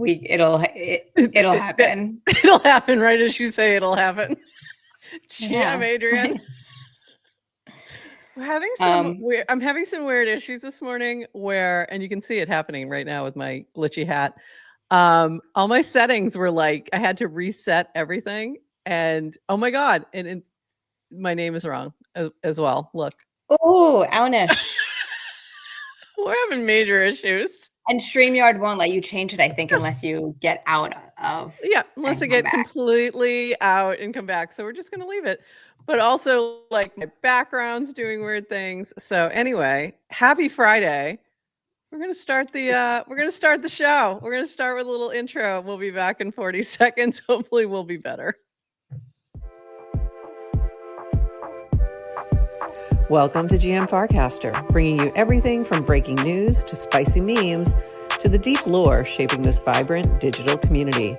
It'll happen. It'll happen right as you say it'll happen. GM Adrienne. I'm having some weird issues this morning and you can see it happening right now with my glitchy hat. All my settings were like, I had to reset everything and oh my God. And my name is wrong as well. Look. Oh, ownish. We're having major issues. And StreamYard won't let you change it, I think, unless you get out of. Yeah, unless I get completely out and come back. So we're just going to leave it. But also, like, my background's doing weird things. So anyway, happy Friday. We're going to start the show. We're going to start with a little intro. We'll be back in 40 seconds. Hopefully we'll be better. Welcome to GM Farcaster, bringing you everything from breaking news to spicy memes to the deep lore shaping this vibrant digital community.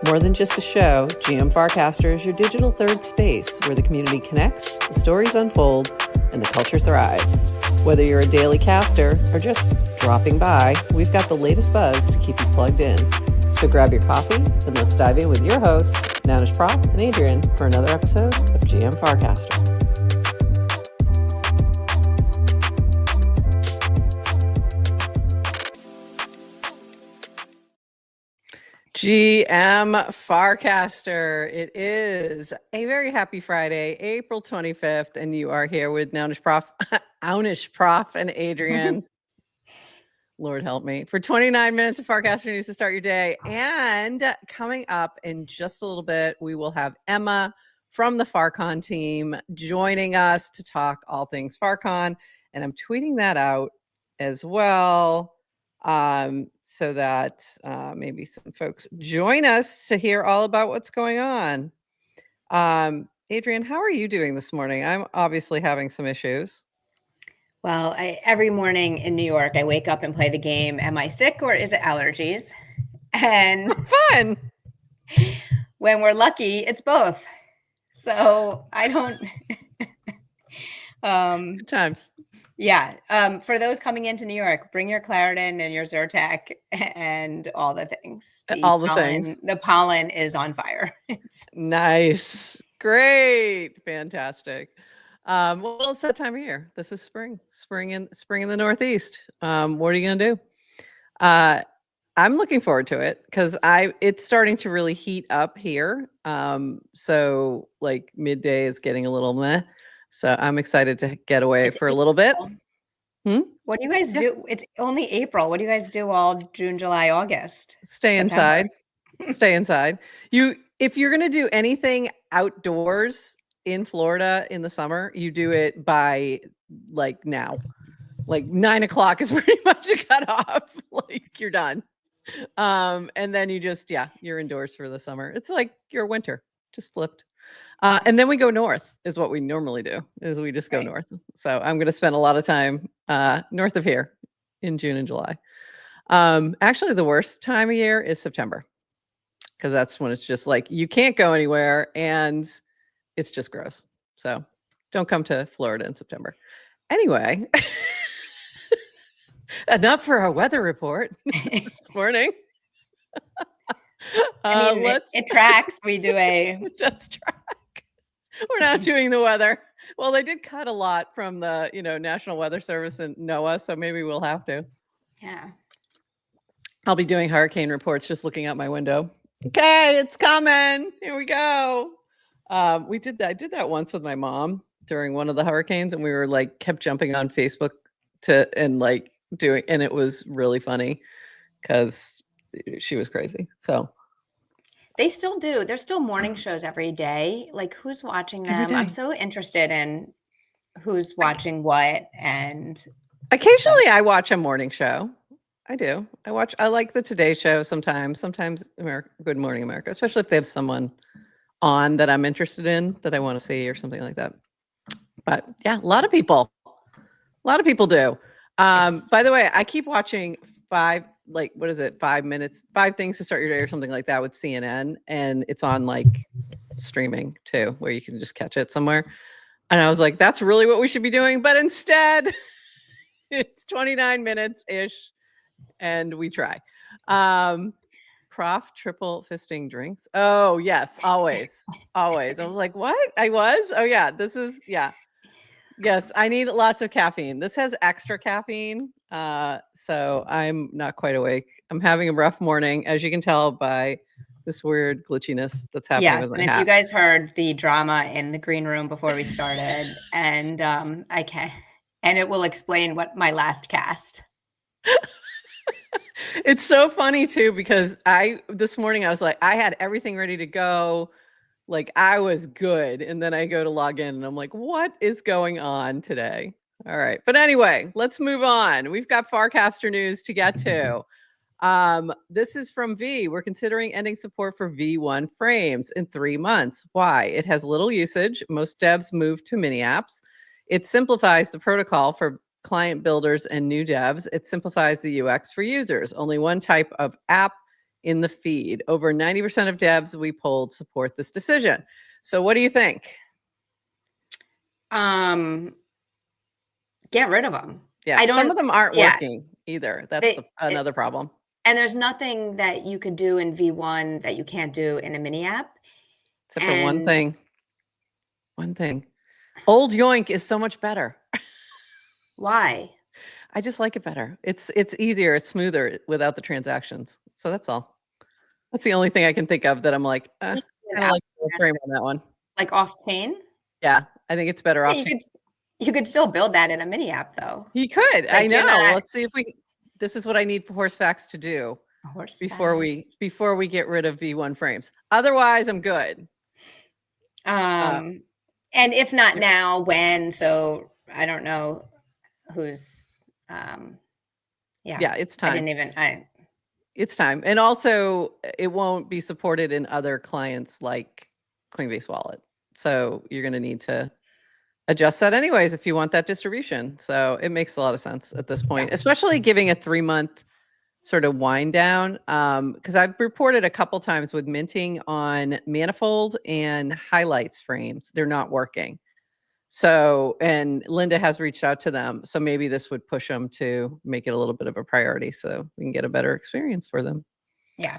More than just a show, GM Farcaster is your digital third space where the community connects, the stories unfold, and the culture thrives. Whether you're a daily caster or just dropping by, we've got the latest buzz to keep you plugged in. So grab your coffee and let's dive in with your hosts, Nouns, Prof, and Adrienne, for another episode of GM Farcaster. GM Farcaster. It is a very happy Friday, April 25th, and you are here with Nounish Prof, and Adrienne. Lord help me. For 29 minutes of Farcaster news to start your day. And coming up in just a little bit, we will have Emma from the Farcon team joining us to talk all things Farcon. And I'm tweeting that out as well. So that maybe some folks join us to hear all about what's going on. Adrienne, how are you doing this morning? I'm obviously having some issues. Well, every morning in New York, I wake up and play the game, am I sick or is it allergies? And fun. When we're lucky, it's both. So I don't... Good times. Yeah. For those coming into New York, bring your Claritin and your Zyrtec and all the things. The pollen is on fire. Nice. Great. Fantastic. Well, it's that time of year. This is spring in the Northeast. What are you going to do? I'm looking forward to it because it's starting to really heat up here. So like midday is getting a little meh. So I'm excited to get away for a little bit. What do you guys do? It's only April. What do you guys do all June, July, August? Stay inside. Stay inside. If you're going to do anything outdoors in Florida in the summer, you do it by like now. Like 9 o'clock is pretty much a cutoff. Like you're done. And then you just, you're indoors for the summer. It's like your winter, just flipped. And then we go north is what we normally do, is we just go north. So I'm going to spend a lot of time north of here in June and July. Actually, the worst time of year is September because that's when it's just like you can't go anywhere and it's just gross. So don't come to Florida in September. Anyway, enough for our weather report this morning. I mean, it tracks. We do it does track. We're not doing the weather. Well, they did cut a lot from the, National Weather Service and NOAA, so maybe we'll have to. Yeah. I'll be doing hurricane reports just looking out my window. Okay, it's coming. Here we go. I did that once with my mom during one of the hurricanes, and we were like kept jumping on Facebook and it was really funny because she was crazy. So they still do. There's still morning shows every day. Like, who's watching them? I'm so interested in who's watching what. And occasionally I watch a morning show. I do. I like the Today Show sometimes Good Morning America, especially if they have someone on that I'm interested in that I want to see or something like that. But yeah, a lot of people do. By the way, I keep watching 5 things to start your day or something like that with CNN, and it's on like streaming too, where you can just catch it somewhere. And I was like, that's really what we should be doing. But instead, it's 29 minutes ish, and we try. Prof triple fisting drinks? Oh, yes, always. Always. I was like, what? I was? Oh, yeah. This is, yeah. Yes, I need lots of caffeine. This has extra caffeine. So I'm not quite awake. I'm having a rough morning, as you can tell by this weird glitchiness that's happening Yes, with my and if you hat. guys heard the drama in the green room before we started, and and it will explain what my last cast. It's so funny too, because this morning I was like, I had everything ready to go. Like I was good. And then I go to log in and I'm like, what is going on today? All right. But anyway, let's move on. We've got Farcaster news to get to. This is from V. We're considering ending support for V1 frames in 3 months. Why? It has little usage. Most devs move to mini apps. It simplifies the protocol for client builders and new devs. It simplifies the UX for users. Only one type of app in the feed. Over 90% of devs we polled support this decision. So what do you think? Get rid of them. Yeah, I some don't of them aren't yeah, working either. That's another problem. and there's nothing that you could do in V1 that you can't do in a mini app. Except for one And thing. One thing. Old Yoink is so much better. why? I just like it better. It's easier, it's smoother without the transactions. So that's all. That's the only thing I can think of that I'm like, Can kind you do an of app like the frame on that one. like off-chain? Yeah, I think it's better Yeah, off chain. you could still build that in a mini app though. He could. I Like you're know. not Let's see if we this is what I need for horse facts to do before horseback. we get rid of V1 frames. Otherwise, I'm good. And if not Yeah, now, when? So I don't know who's yeah. yeah, it's I time. didn't even It's time. And also, it won't be supported in other clients like Coinbase Wallet. So you're going to need to adjust that anyways if you want that distribution. So it makes a lot of sense at this point, yeah. especially giving a 3-month sort of wind down. Because I've reported a couple times with minting on manifold and highlights frames, they're not working. So, and Linda has reached out to them. So maybe this would push them to make it a little bit of a priority so we can get a better experience for them. Yeah.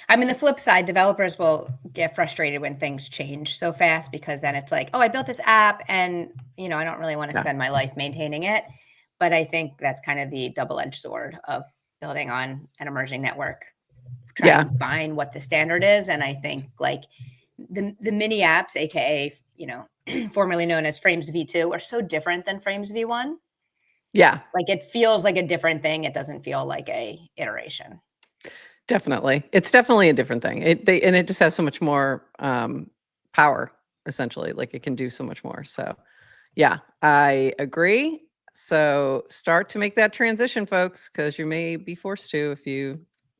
I mean, the flip side, developers will get frustrated when things change so fast because then it's like, oh, I built this app and, I don't really want to Yeah. spend my life maintaining it. But I think that's kind of the double-edged sword of building on an emerging network. Try and find what the standard is. And I think like the mini apps, aka, formerly known as Frames V2, are so different than Frames V1. Yeah. Like it feels like a different thing. It doesn't feel like a iteration. Definitely. It's definitely a different thing. It just has so much more power, essentially. Like it can do so much more. So yeah, I agree. So start to make that transition, folks, because you may be forced to if you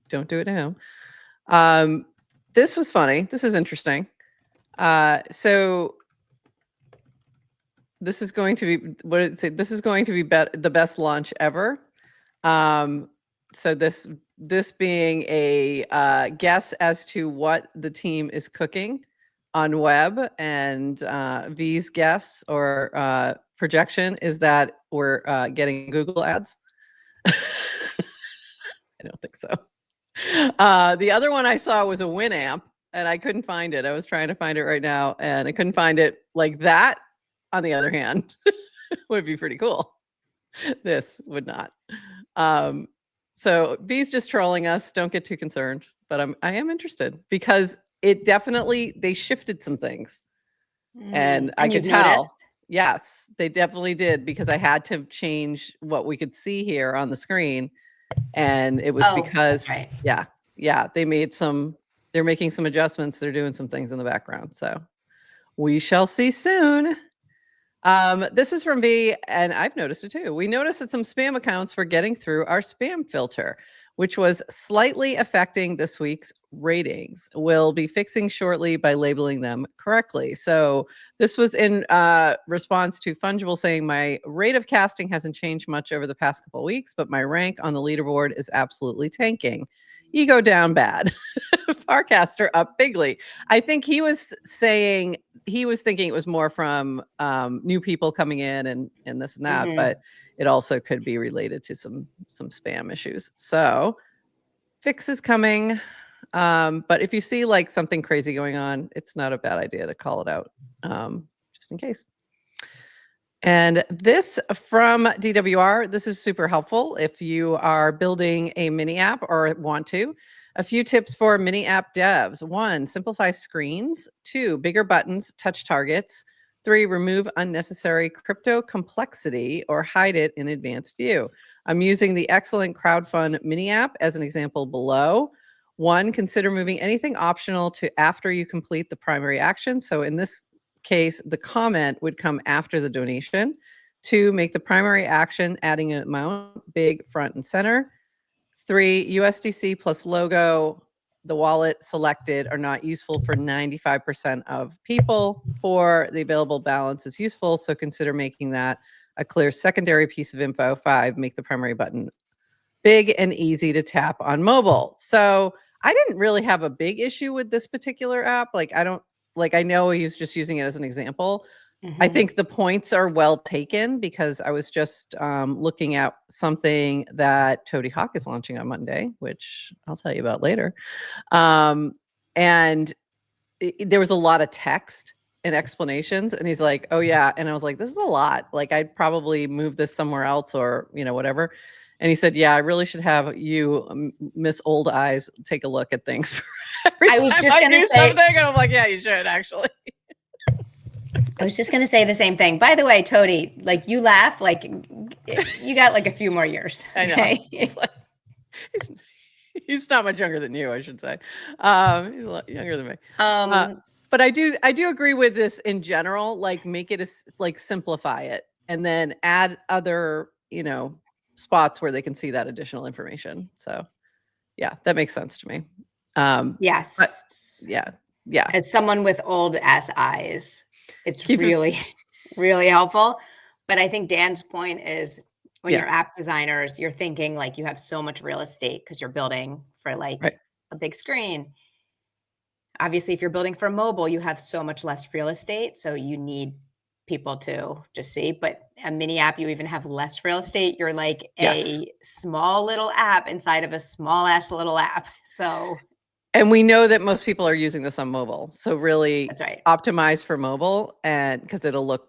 don't do it now. This was funny. This is interesting. So this is going to be what did it say? This is going to be the best launch ever. So this being a guess as to what the team is cooking on web, and V's guess or projection is that we're getting Google ads. I don't think so. The other one I saw was a Winamp, and I couldn't find it. I was trying to find it right now, and I couldn't find it. Like that, on the other hand, would be pretty cool. This would not. So V's just trolling us. Don't get too concerned, but I am interested because they shifted some things, and I And could you've noticed? tell. Yes, they definitely did, because I had to change what we could see here on the screen, and it was Oh, that's because right. they're making some adjustments. They're doing some things in the background. So we shall see soon. This is from V, and I've noticed it too. We noticed that some spam accounts were getting through our spam filter, which was slightly affecting this week's ratings. We'll be fixing shortly by labeling them correctly. So this was in response to Fungible saying, my rate of casting hasn't changed much over the past couple of weeks, but my rank on the leaderboard is absolutely tanking. Ego down bad. Farcaster up bigly. I think he was thinking it was more from new people coming in and this and that, but it also could be related to some spam issues. So fix is coming. But if you see like something crazy going on, it's not a bad idea to call it out, just in case. And this from DWR, this is super helpful if you are building a mini app or want to. A few tips for mini app devs. 1, simplify screens. 2, bigger buttons, touch targets. 3, remove unnecessary crypto complexity or hide it in advanced view. I'm using the excellent crowdfund mini app as an example below. 1, consider moving anything optional to after you complete the primary action. So in this case, the comment would come after the donation. 2, make the primary action, adding an amount, big, front and center. 3, USDC plus logo, the wallet selected are not useful for 95% of people. 4, the available balance is useful, so consider making that a clear secondary piece of info. 5, make the primary button big and easy to tap on mobile. So I didn't really have a big issue with this particular app. I know he was just using it as an example. I think the points are well taken because I was just looking at something that Toady Hawk is launching on Monday, which I'll tell you about later. And there was a lot of text and explanations, and he's like, "Oh yeah," and I was like, "This is a lot. Like, I'd probably move this somewhere else, or whatever." And he said, "Yeah, I really should have you, Miss Old Eyes, take a look at things for every I was time just I gonna do say- something." And I'm like, "Yeah, you should actually." I was just going to say the same thing. By the way, Toady, like you laugh, like you got like a few more years. I know. Okay? It's like, he's not much younger than you, I should say. He's a lot younger than me. But I do agree with this in general. Like, make it like simplify it, and then add other spots where they can see that additional information. So yeah, that makes sense to me. Yes. But yeah. As someone with old ass eyes, it's Keep it- really, really helpful. But I think Dan's point is when Yeah. you're app designers, you're thinking like you have so much real estate because you're building for like Right. a big screen. Obviously, if you're building for mobile, you have so much less real estate. So you need people to just see. But a mini app, you even have less real estate. You're like Yes. a small little app inside of a small ass little app. So And we know that most people are using this on mobile. So really that's right. optimize for mobile, and because it'll look,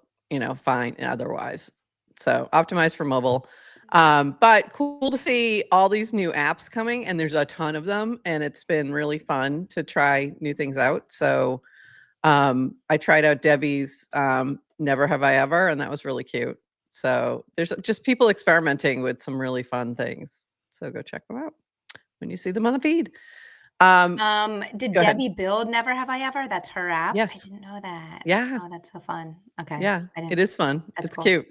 fine otherwise. So optimize for mobile. But cool to see all these new apps coming, and there's a ton of them, and it's been really fun to try new things out. So I tried out Debbie's Never Have I Ever, and that was really cute. So there's just people experimenting with some really fun things. So go check them out when you see them on the feed. Did Go ahead. Debbie build Never Have I Ever? That's her app? Yes. I didn't know that. Yeah. Oh, that's so fun. Okay. Yeah, it is fun. That's It's cool. cute.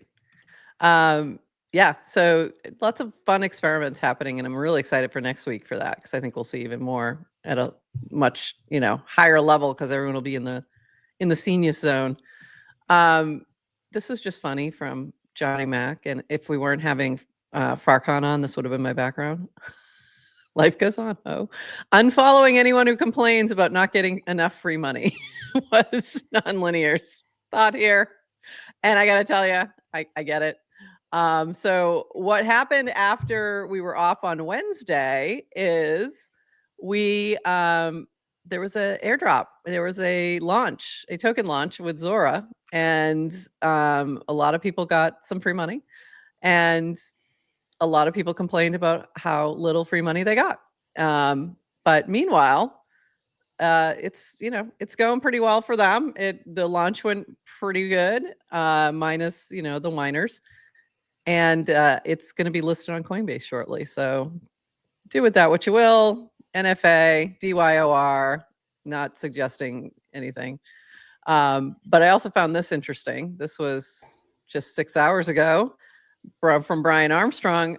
Yeah, so lots of fun experiments happening, and I'm really excited for next week for that, because I think we'll see even more at a much higher level, because everyone will be in the senior zone. This was just funny from Johnny Mac, and if we weren't having Farcon on, this would have been my background. Life goes on. Oh, unfollowing anyone who complains about not getting enough free money was non-linear's thought here. And I got to tell you, I get it. So what happened after we were off on Wednesday is there was a airdrop. There was a token launch with Zora, and a lot of people got some free money, and a lot of people complained about how little free money they got. But meanwhile, it's going pretty well for them. The launch went pretty good, minus the whiners, and it's going to be listed on Coinbase shortly. So do with that what you will. NFA, DYOR, not suggesting anything. But I also found this interesting. This was just 6 hours ago from Brian Armstrong.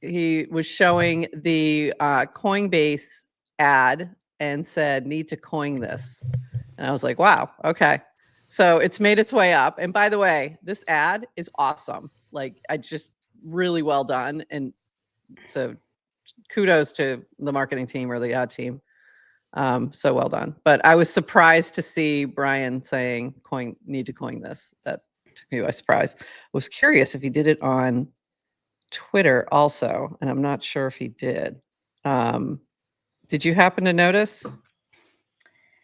He was showing the Coinbase ad and said, "Need to coin this." And I was like, wow, okay. So it's made its way up. And by the way, this ad is awesome. Like, I just really well done. And so kudos to the marketing team or the ad team. So well done. But I was surprised to see Brian saying, need to coin this. That took me by surprise. I was curious if he did it on Twitter also, and I'm not sure if he did. Did you happen to notice,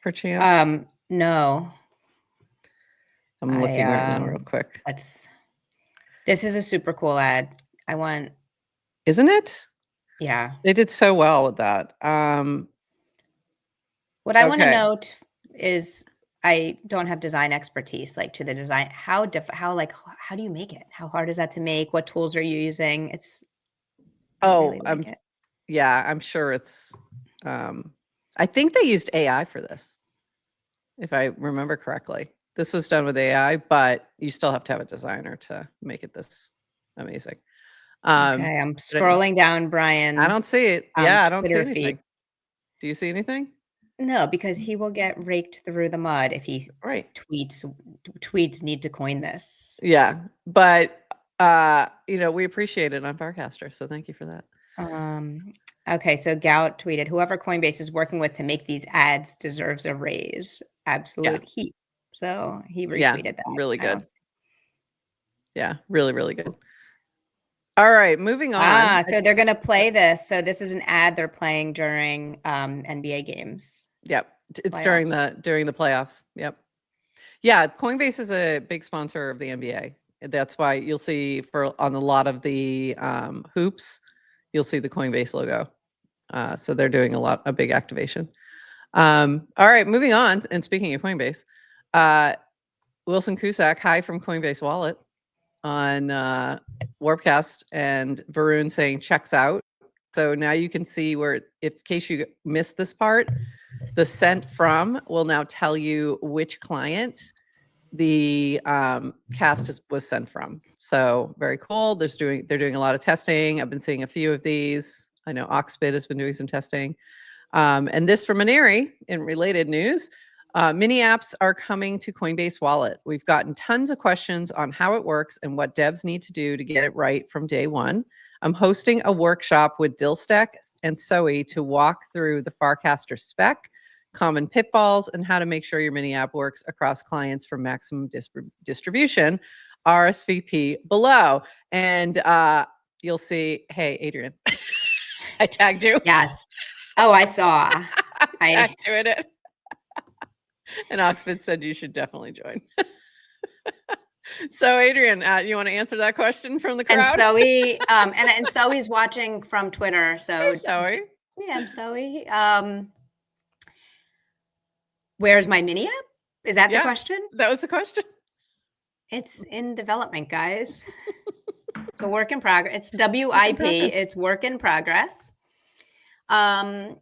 perchance? No. I'm looking right now real quick. This is a super cool ad. Isn't it? Yeah. They did so well with that. What I want to Okay. note is I don't have design expertise, like to the design. How do you make it? How hard is that to make? What tools are you using? I really like it. Yeah, I'm sure it's, I think they used AI for this, if I remember correctly. This was done with AI, but you still have to have a designer to make it this amazing. Okay, I'm scrolling down Brian's. I don't see it. Yeah, I don't see Twitter anything. feed. Do you see anything? No, because he will get raked through the mud if he Right. tweets need to coin this. Yeah, but we appreciate it on Farcaster, so thank you for that. Okay, so Gout tweeted, "Whoever Coinbase is working with to make these ads deserves a raise. Absolute heat." So he retweeted that. Really good. Yeah, really, really good. All right, moving on. So they're gonna play this. So this is an ad they're playing during NBA games. Yep, it's Playoffs. during the playoffs. Yep. Yeah, Coinbase is a big sponsor of the NBA. That's why you'll see on a lot of the hoops, you'll see the Coinbase logo. So they're doing a big activation. All right, moving on. And speaking of Coinbase, Wilson Cusack, hi from Coinbase Wallet on Warpcast, and Varun saying checks out. So now you can see where, in case you missed this part, the sent from will now tell you which client the cast was sent from. So very cool. They're doing a lot of testing. I've been seeing a few of these. I know Oxbit has been doing some testing. And this from Maneri in related news. Mini apps are coming to Coinbase Wallet. We've gotten tons of questions on how it works and what devs need to do to get it right from day one. I'm hosting a workshop with Dillstack and Zoe to walk through the Farcaster spec, common pitfalls, and how to make sure your mini app works across clients for maximum distribution. RSVP below. And you'll see, hey, Adrienne, I tagged you. Yes. Oh, I saw. I tagged you in it. And Oxford said you should definitely join. So, Adrienne, you want to answer that question from the crowd? And Zoe, and Zoe's watching from Twitter. So, hey, Zoe. Yeah, I'm Zoe. Where's my mini app? Is that the question? That was the question. It's in development, guys. It's a work in progress. It's WIP. It's work in progress. I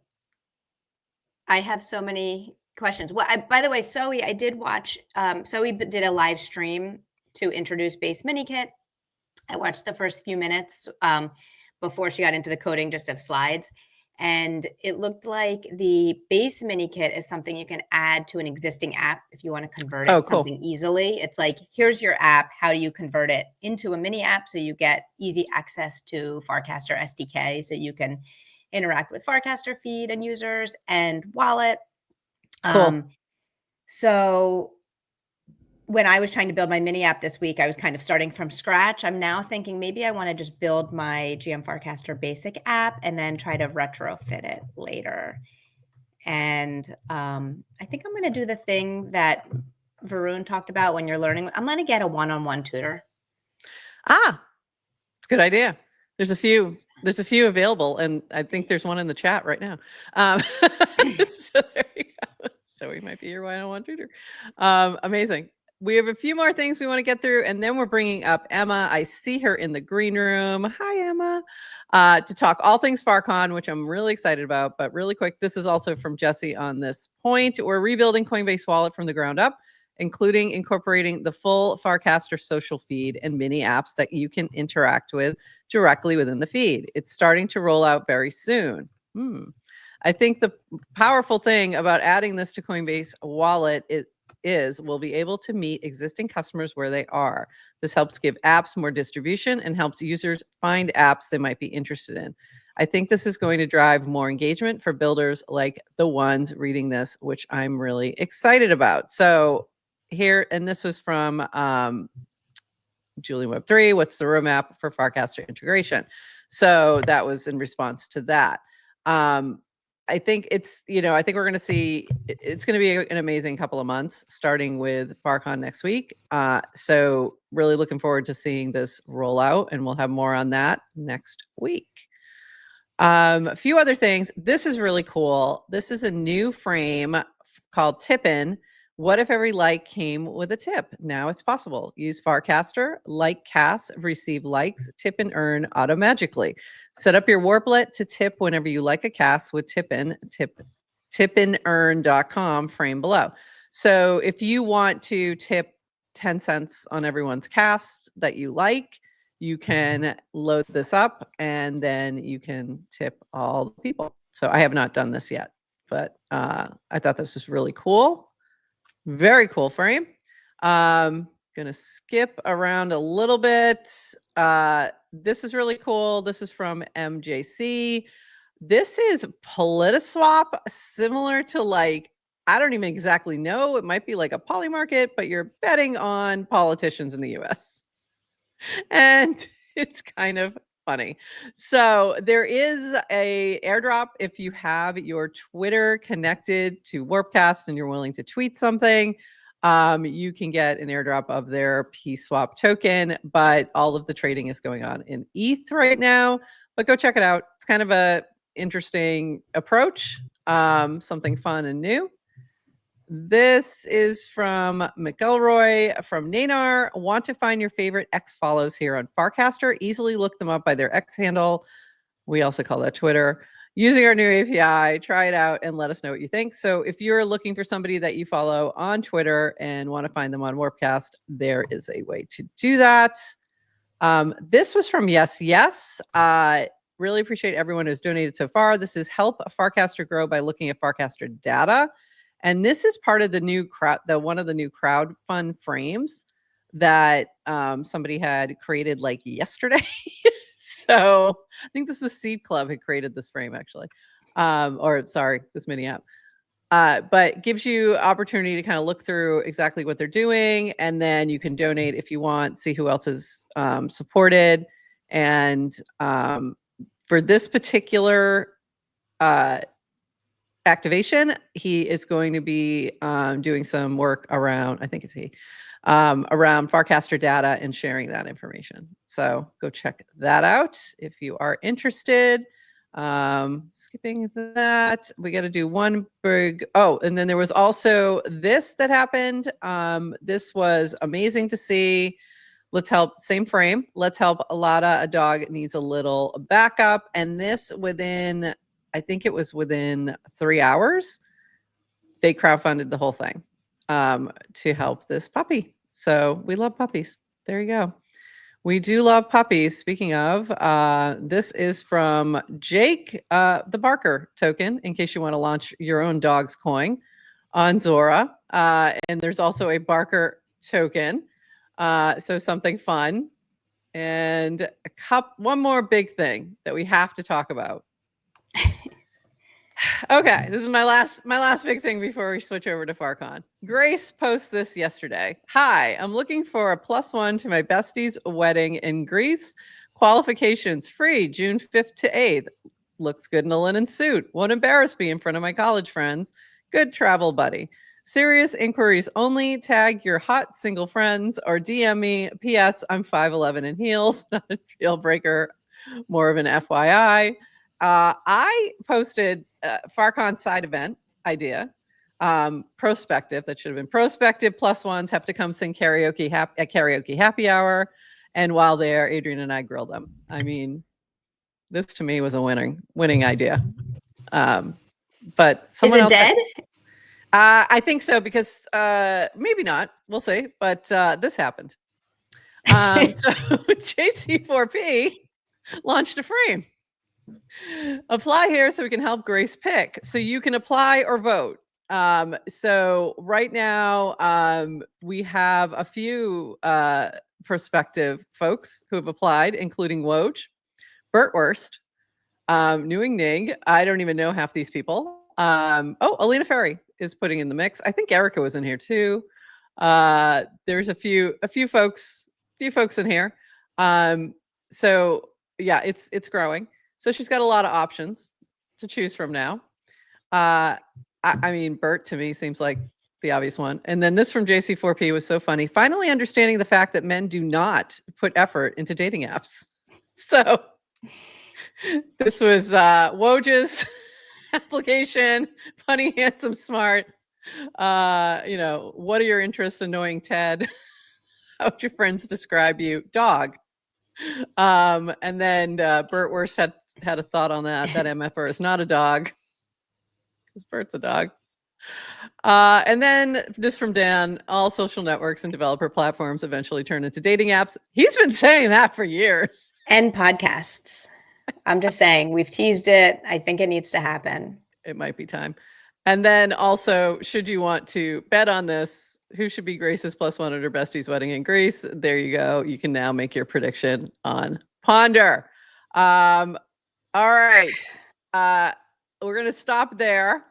have so many questions. Well, by the way, Zoe, I did watch. Zoe did a live stream to introduce Base Mini Kit. I watched the first few minutes before she got into the coding just of slides. And it looked like the Base Mini Kit is something you can add to an existing app if you want to convert it something easily. It's like, here's your app. How do you convert it into a mini app so you get easy access to Farcaster SDK so you can interact with Farcaster feed and users and wallet. So when I was trying to build my mini app this week, I was kind of starting from scratch. I'm now thinking maybe I want to just build my GM Farcaster basic app and then try to retrofit it later. And I think I'm going to do the thing that Varun talked about when you're learning. I'm going to get a one-on-one tutor. Good idea. There's a few available, and I think there's one in the chat right now. So there you go. So we might be your one-on-one tutor. Amazing. We have a few more things we want to get through, and then we're bringing up Emma. I see her in the green room. Hi, Emma. To talk all things Farcon, which I'm really excited about. But really quick, this is also from Jesse on this point. We're rebuilding Coinbase Wallet from the ground up, including incorporating the full Farcaster social feed and mini apps that you can interact with directly within the feed. It's starting to roll out very soon. I think the powerful thing about adding this to Coinbase Wallet is we'll be able to meet existing customers where they are. This helps give apps more distribution and helps users find apps they might be interested in. I think this is going to drive more engagement for builders like the ones reading this, which I'm really excited about. So here, and this was from Julie Web3, what's the roadmap for Farcaster integration? So that was in response to that. I think it's, I think we're going to see, it's going to be an amazing couple of months, starting with FarCon next week. So really looking forward to seeing this roll out, and we'll have more on that next week. A few other things. This is really cool. This is a new frame called Tipn. What if every like came with a tip? Now it's possible. Use Farcaster, like Cass, receive likes, tip and earn automagically. Set up your Warplet to tip whenever you like a Cass with Tipn, tipndearn.com, frame below. So if you want to tip 10 cents on everyone's cast that you like, you can load this up and then you can tip all the people. So I have not done this yet, but I thought this was really cool. Very cool frame. Gonna skip around a little bit. This is really cool. This is from MJC. This is PolitiSwap, similar to like, I don't even exactly know. It might be like a poly market, but you're betting on politicians in the US. And it's kind of funny. So there is a airdrop if you have your Twitter connected to Warpcast and you're willing to tweet something. You can get an airdrop of their PSwap token, but all of the trading is going on in ETH right now. But go check it out. It's kind of a interesting approach, something fun and new. This is from McElroy from Nanar. Want to find your favorite X follows here on Farcaster? Easily look them up by their X handle. We also call that Twitter. Using our new API, try it out and let us know what you think. So if you're looking for somebody that you follow on Twitter and want to find them on Warpcast, there is a way to do that. This was from Yes. Really appreciate everyone who's donated so far. This is help Farcaster grow by looking at Farcaster data. And this is part of the new crowd, one of the new crowd fund frames that somebody had created like yesterday. So I think this was Seed Club had created this frame actually, this mini app. But gives you opportunity to kind of look through exactly what they're doing, and then you can donate if you want, see who else is supported. And for this particular activation, he is going to be doing some work around, I think it's he, around Farcaster data and sharing that information. So go check that out if you are interested. Skipping that, we got to do one big, and then there was also this that happened. This was amazing to see. Let's help, same frame. Let's help Alada, a dog needs a little backup. And this within, I think it was within 3 hours, they crowdfunded the whole thing to help this puppy. So we love puppies. There you go. We do love puppies. Speaking of, this is from Jake, the Barker token, in case you want to launch your own dog's coin on Zora. And there's also a Barker token. So something fun. And one more big thing that we have to talk about. Okay, this is my last big thing before we switch over to Farcon. Grace posts this yesterday. Hi, I'm looking for a +1 to my bestie's wedding in Greece. Qualifications free, June 5th to 8th. Looks good in a linen suit. Won't embarrass me in front of my college friends. Good travel buddy. Serious inquiries only. Tag your hot single friends or DM me. P.S. I'm 5'11" in heels. Not a deal breaker. More of an FYI. I posted Farcon side event idea. Prospective, that should have been prospective +1s have to come sing karaoke at karaoke happy hour. And while there, Adrienne and I grilled them. I mean, this to me was a winning idea. But someone else dead? I think so, because maybe not. We'll see. But this happened. So JC4P launched a frame. Apply here so we can help Grace pick. So you can apply or vote. So right now, we have a few prospective folks who have applied, including Woj, Burt Wurst, Newing Nig. I don't even know half these people. Alina Ferry is putting in the mix. I think Erica was in here too. There's a few folks in here. So yeah, it's growing. So she's got a lot of options to choose from now. I mean, Bert to me seems like the obvious one. And then this from JC4P was so funny. Finally understanding the fact that men do not put effort into dating apps. So this was Woj's application. Funny, handsome, smart. What are your interests? Annoying Ted. How would your friends describe you? Dog. And then Bert Worst had a thought on that. That MFR is not a dog. Because Bert's a dog. And then this from Dan, all social networks and developer platforms eventually turn into dating apps. He's been saying that for years. And podcasts. I'm just saying, we've teased it. I think it needs to happen. It might be time. And then also, should you want to bet on this, who should be Grace's +1 at her bestie's wedding in Greece? There you go. You can now make your prediction on Ponder. All right. We're going to stop there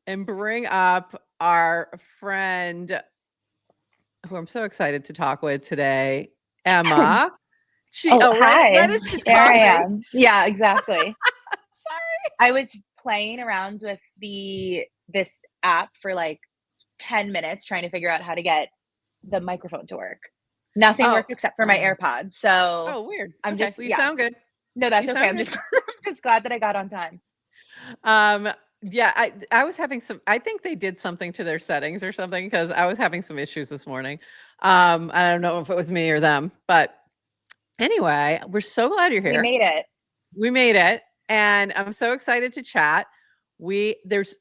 and bring up our friend who I'm so excited to talk with today, Emma. Hi. Right as she's There I coughing. am. Yeah, exactly. Sorry. I was playing around with this app for like 10 minutes trying to figure out how to get the microphone to work. Nothing worked except for my AirPods. So weird. I'm Okay, just well, you sound good. No, that's You okay. sound I'm just glad that I got on time. Yeah, I was having I think they did something to their settings or something, because I was having some issues this morning. I don't know if it was me or them, but anyway, we're so glad you're here. We made it. And I'm so excited to chat. There's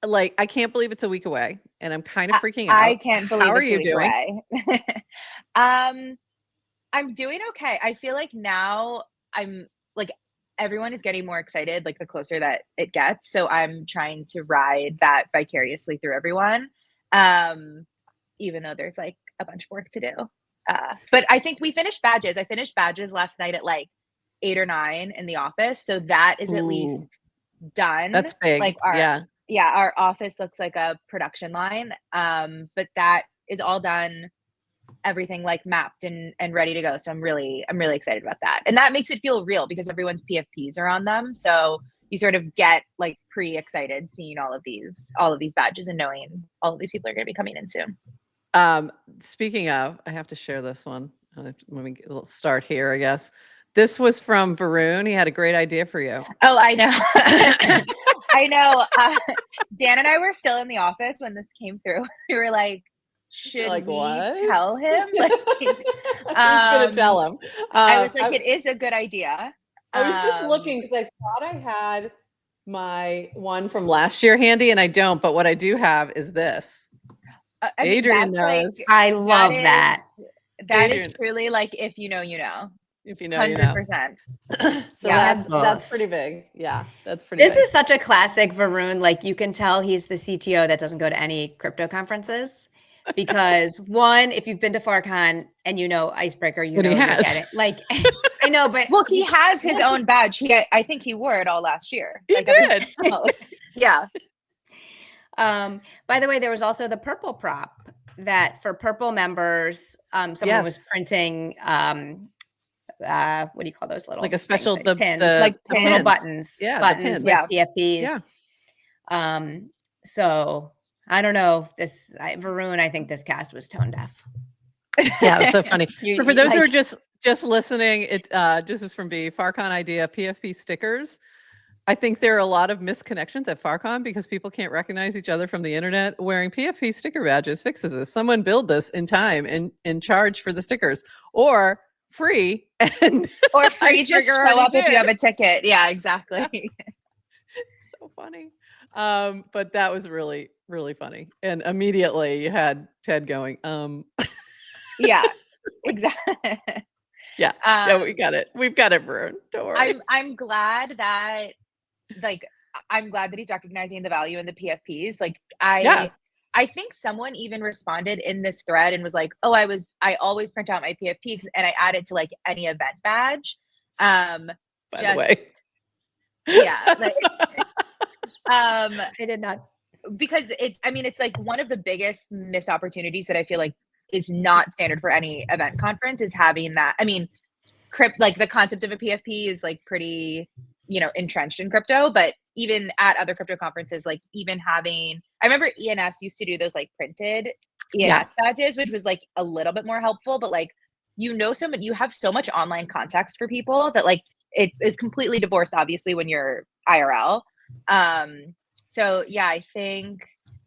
I can't believe it's a week away, and I'm kind of freaking out. I can't believe How are it's you a week doing? Away. I'm doing okay. I feel like now I'm like, everyone is getting more excited, like the closer that it gets. So I'm trying to ride that vicariously through everyone. Even though there's like a bunch of work to do. But I think we finished badges. I finished badges last night at like 8 or 9 in the office. So that is at least done. That's big. Like our office looks like a production line. But that is all done. Everything like mapped and ready to go. So I'm really excited about that. And that makes it feel real because everyone's PFPs are on them. So you sort of get like pre-excited seeing all of these badges and knowing all of these people are going to be coming in soon. Speaking of, I have to share this one. Let me start here, I guess. This was from Varun. He had a great idea for you. Oh, I know. I know. Dan and I were still in the office when this came through. We were like, should we tell him? Like, Who's gonna tell him? I was like, it is a good idea. I was just looking because I thought I had my one from last year handy, and I don't. But what I do have is this. Adrienne knows. Like, I love that. That is truly like, if you know, you know. If you know, 100%. So yeah, that's pretty big. Yeah, that's pretty This big. is such a classic Varun. Like, you can tell he's the CTO that doesn't go to any crypto conferences. Because one, if you've been to FarCon and you know Icebreaker, you know you get it. Like, I know, but well, he has his own badge. I think he wore it all last year. He did. Yeah. By the way, there was also the purple prop that for purple members, someone was printing. What do you call those little? Like a special things, pins, like the little buttons. Yeah, buttons with PFPs. Yeah. So I don't know. Varun, I think this cast was tone deaf. Yeah, it's so funny. For those who are just listening, this is from B. Farcon idea, PFP stickers. I think there are a lot of misconnections at FarCon because people can't recognize each other from the internet. Wearing PFP sticker badges fixes this. Someone build this in time and charge for the stickers, or free or free just show up if you have a ticket. Yeah, exactly. So funny. But that was really, really funny. And immediately you had Ted going, Yeah, exactly. Yeah, we got it. We've got it, Varun. Don't worry. I'm glad that he's recognizing the value in the PFPs. Like I think someone even responded in this thread and was like, oh, I always print out my PFP and I add it to like any event badge. By the way. Yeah. Like, I did not. Because it's like one of the biggest missed opportunities that I feel like is not standard for any event conference is having that. I mean, like the concept of a PFP is like pretty, entrenched in crypto, but even at other crypto conferences, like even having, I remember ENS used to do those like printed ENS badges, which was like a little bit more helpful, but like, you have so much online context for people that like it is completely divorced, obviously, when you're IRL. So yeah, I think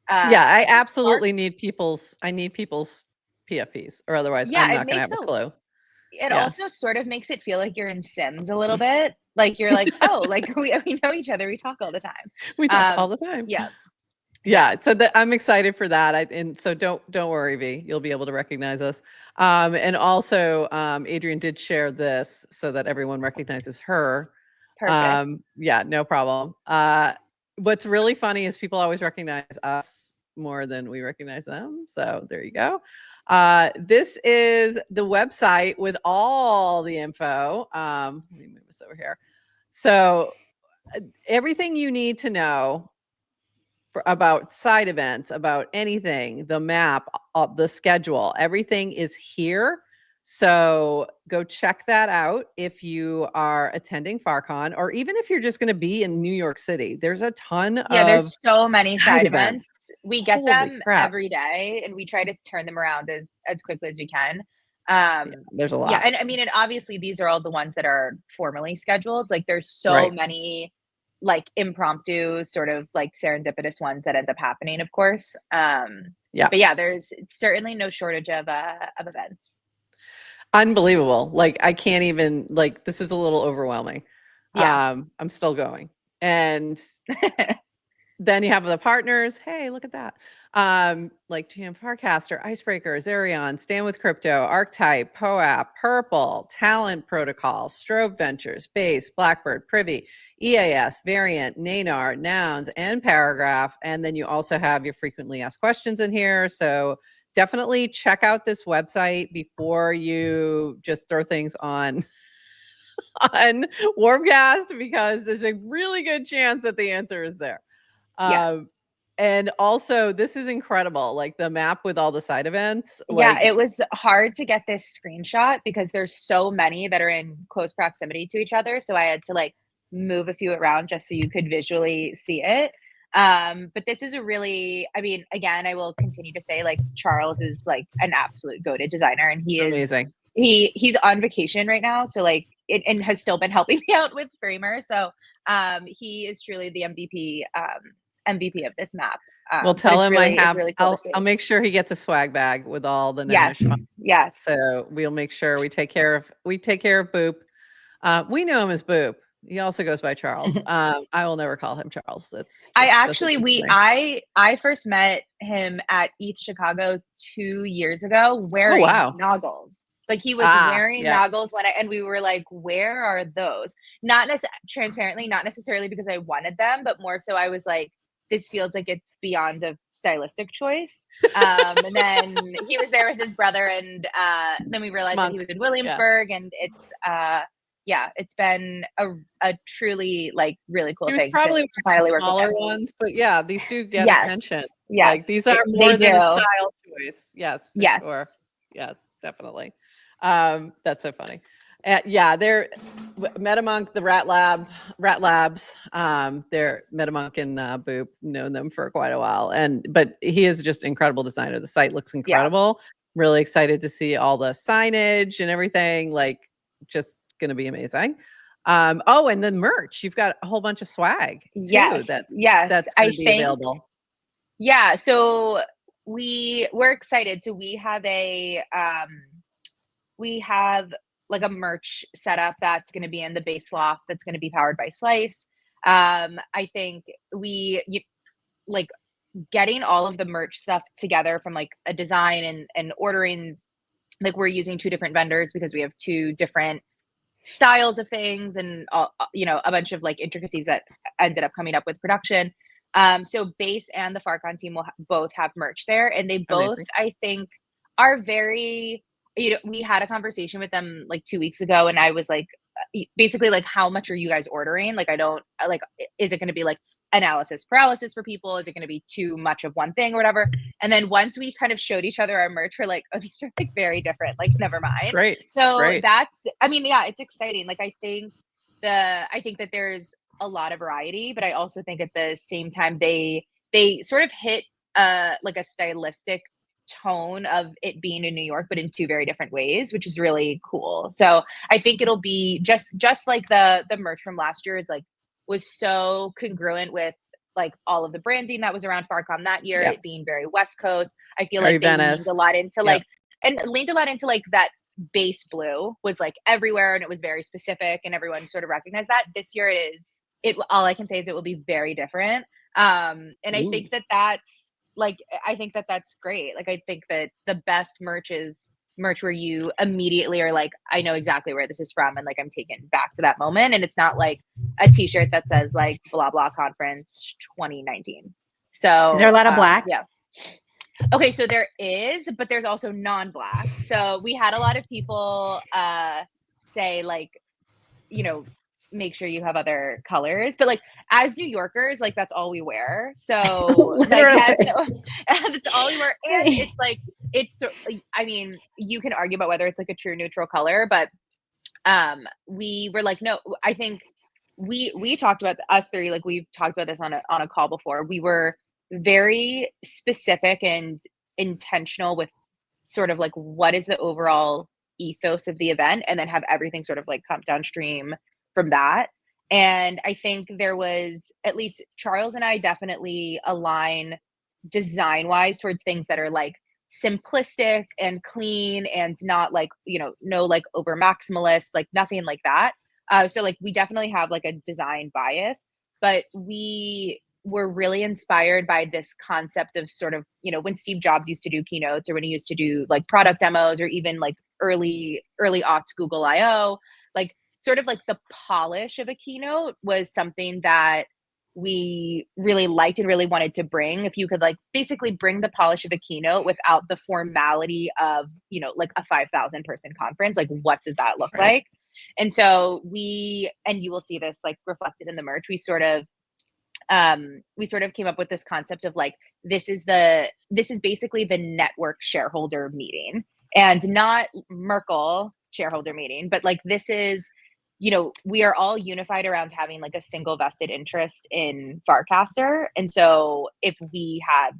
I absolutely need people's PFPs, or otherwise I'm not gonna have a clue. It also sort of makes it feel like you're in Sims a little bit. Like you're like, oh, like we know each other. We talk all the time. We talk all the time. Yeah. So I'm excited for that. And so don't worry, V. You'll be able to recognize us. And also, Adrienne did share this so that everyone recognizes her. Perfect. Yeah, no problem. What's really funny is people always recognize us more than we recognize them. So there you go. This is the website with all the info. Let me move this over here. So everything you need to know about side events, about anything, the map, the schedule, everything is here. So go check that out if you are attending FarCon, or even if you're just going to be in New York City. There's a ton of there's so many side events. We get Holy them crap. every day, and we try to turn them around as quickly as we can. There's a lot. Yeah, and I mean, and obviously these are all the ones that are formally scheduled. Like there's so many like impromptu, sort of like serendipitous ones that end up happening, of course. But yeah, there's certainly no shortage of events. Unbelievable. Like I can't even, like, this is a little overwhelming. I'm still going. And then you have the partners. Hey, look at that. Like GM Farcaster, Icebreakers, Arion, Stand with Crypto, Archetype, POAP, Purple, Talent Protocol, Strobe Ventures, Base, Blackbird, Privy, EAS, Variant, Nanar, Nouns, and Paragraph. And then you also have your frequently asked questions in here. So definitely check out this website before you just throw things on Warpcast, because there's a really good chance that the answer is there. And also, this is incredible, like the map with all the side events. Yeah, it was hard to get this screenshot because there's so many that are in close proximity to each other. So I had to like move a few around just so you could visually see it. But this is a really, I mean, again, I will continue to say like Charles is like an absolute goated designer, and he is amazing. He's on vacation right now. So like and has still been helping me out with Framer. So he is truly the MVP of this map. We'll tell him really, really cool I'll make sure he gets a swag bag with all the Yes. So we'll make sure we take care of Boop. We know him as Boop. He also goes by Charles. I will never call him Charles. That's I first met him at ETH Chicago 2 years ago wearing noggles. Like he was wearing noggles and we were like, where are those? Not transparently, not necessarily because I wanted them, but more so I was like, this feels like it's beyond a stylistic choice. And then he was there with his brother, and then we realized that he was in Williamsburg, and it's been a truly like really cool thing. He was probably to finally work smaller with ones, but yeah, these do get attention. Yes, like these are more than a style choice. Yes, for sure. Yes, definitely. That's so funny. They're MetaMonk, the Rat Labs. They're MetaMonk and Boop, known them for quite a while, but he is just an incredible designer. The site looks incredible. Really excited to see all the signage and everything. Like, just going to be amazing. And then merch. You've got a whole bunch of swag too. That's going to be available. Yeah. So we're excited. So we have like a merch setup that's going to be in the base loft that's going to be powered by Slice. I think like getting all of the merch stuff together from like a design and ordering, like we're using 2 different vendors because we have 2 different styles of things, and a bunch of like intricacies that ended up coming up with production. So Base and the Farcon team will both have merch there, and they both, I think, are very, we had a conversation with them like 2 weeks ago, and I was like, basically like, how much are you guys ordering? Like, is it going to be like analysis paralysis for people? Is it going to be too much of one thing or whatever? And then once we kind of showed each other our merch, we're like, oh, these are like very different, like never mind. Great. So that's, I mean, yeah, it's exciting. Like I think that there's a lot of variety, but I also think at the same time they sort of hit like a stylistic tone of it being in New York, but in two very different ways, which is really cool. So I think it'll be just like the merch from last year is like was so congruent with like all of the branding that was around FarCon that year, it being very West Coast. I feel Very like they Venice. leaned a lot into like and leaned a lot into like that base blue was like everywhere and it was very specific and everyone sort of recognized that. This year it all I can say is it will be very different. And I think that's like I think that that's great. Like I think that the best merch is merch where you immediately are like, I know exactly where this is from, and like I'm taken back to that moment. And it's not like a t-shirt that says like blah blah conference 2019. So Is there a lot of black? Yeah. Okay, so there is, but there's also non-black. So we had a lot of people say like, you know, make sure you have other colors, but like as New Yorkers, like that's all we wear. So like that's all we wear. And it's like I mean, you can argue about whether it's like a true neutral color, but we were like, no, I think we talked about us three, like we've talked about this on a call before. We were very specific and intentional with sort of like what is the overall ethos of the event, and then have everything sort of like come downstream from that. And I think there was, at least Charles and I definitely align design wise towards things that are like simplistic and clean and not like, you know, no like over maximalist, like nothing like that. So like we definitely have like a design bias, but we were really inspired by this concept of sort of, you know, when Steve Jobs used to do keynotes or when he used to do like product demos or even like early aughts Google I/O, like sort of like the polish of a keynote was something that we really liked and really wanted to bring. If you could like basically bring the polish of a keynote without the formality of, you know, like a 5,000 person conference, like what does that look like? And so and you will see this like reflected in the merch, we sort of came up with this concept of like, this is basically the network shareholder meeting, and not Merkel shareholder meeting, but like this is, you know, we are all unified around having like a single vested interest in Farcaster. And so if we had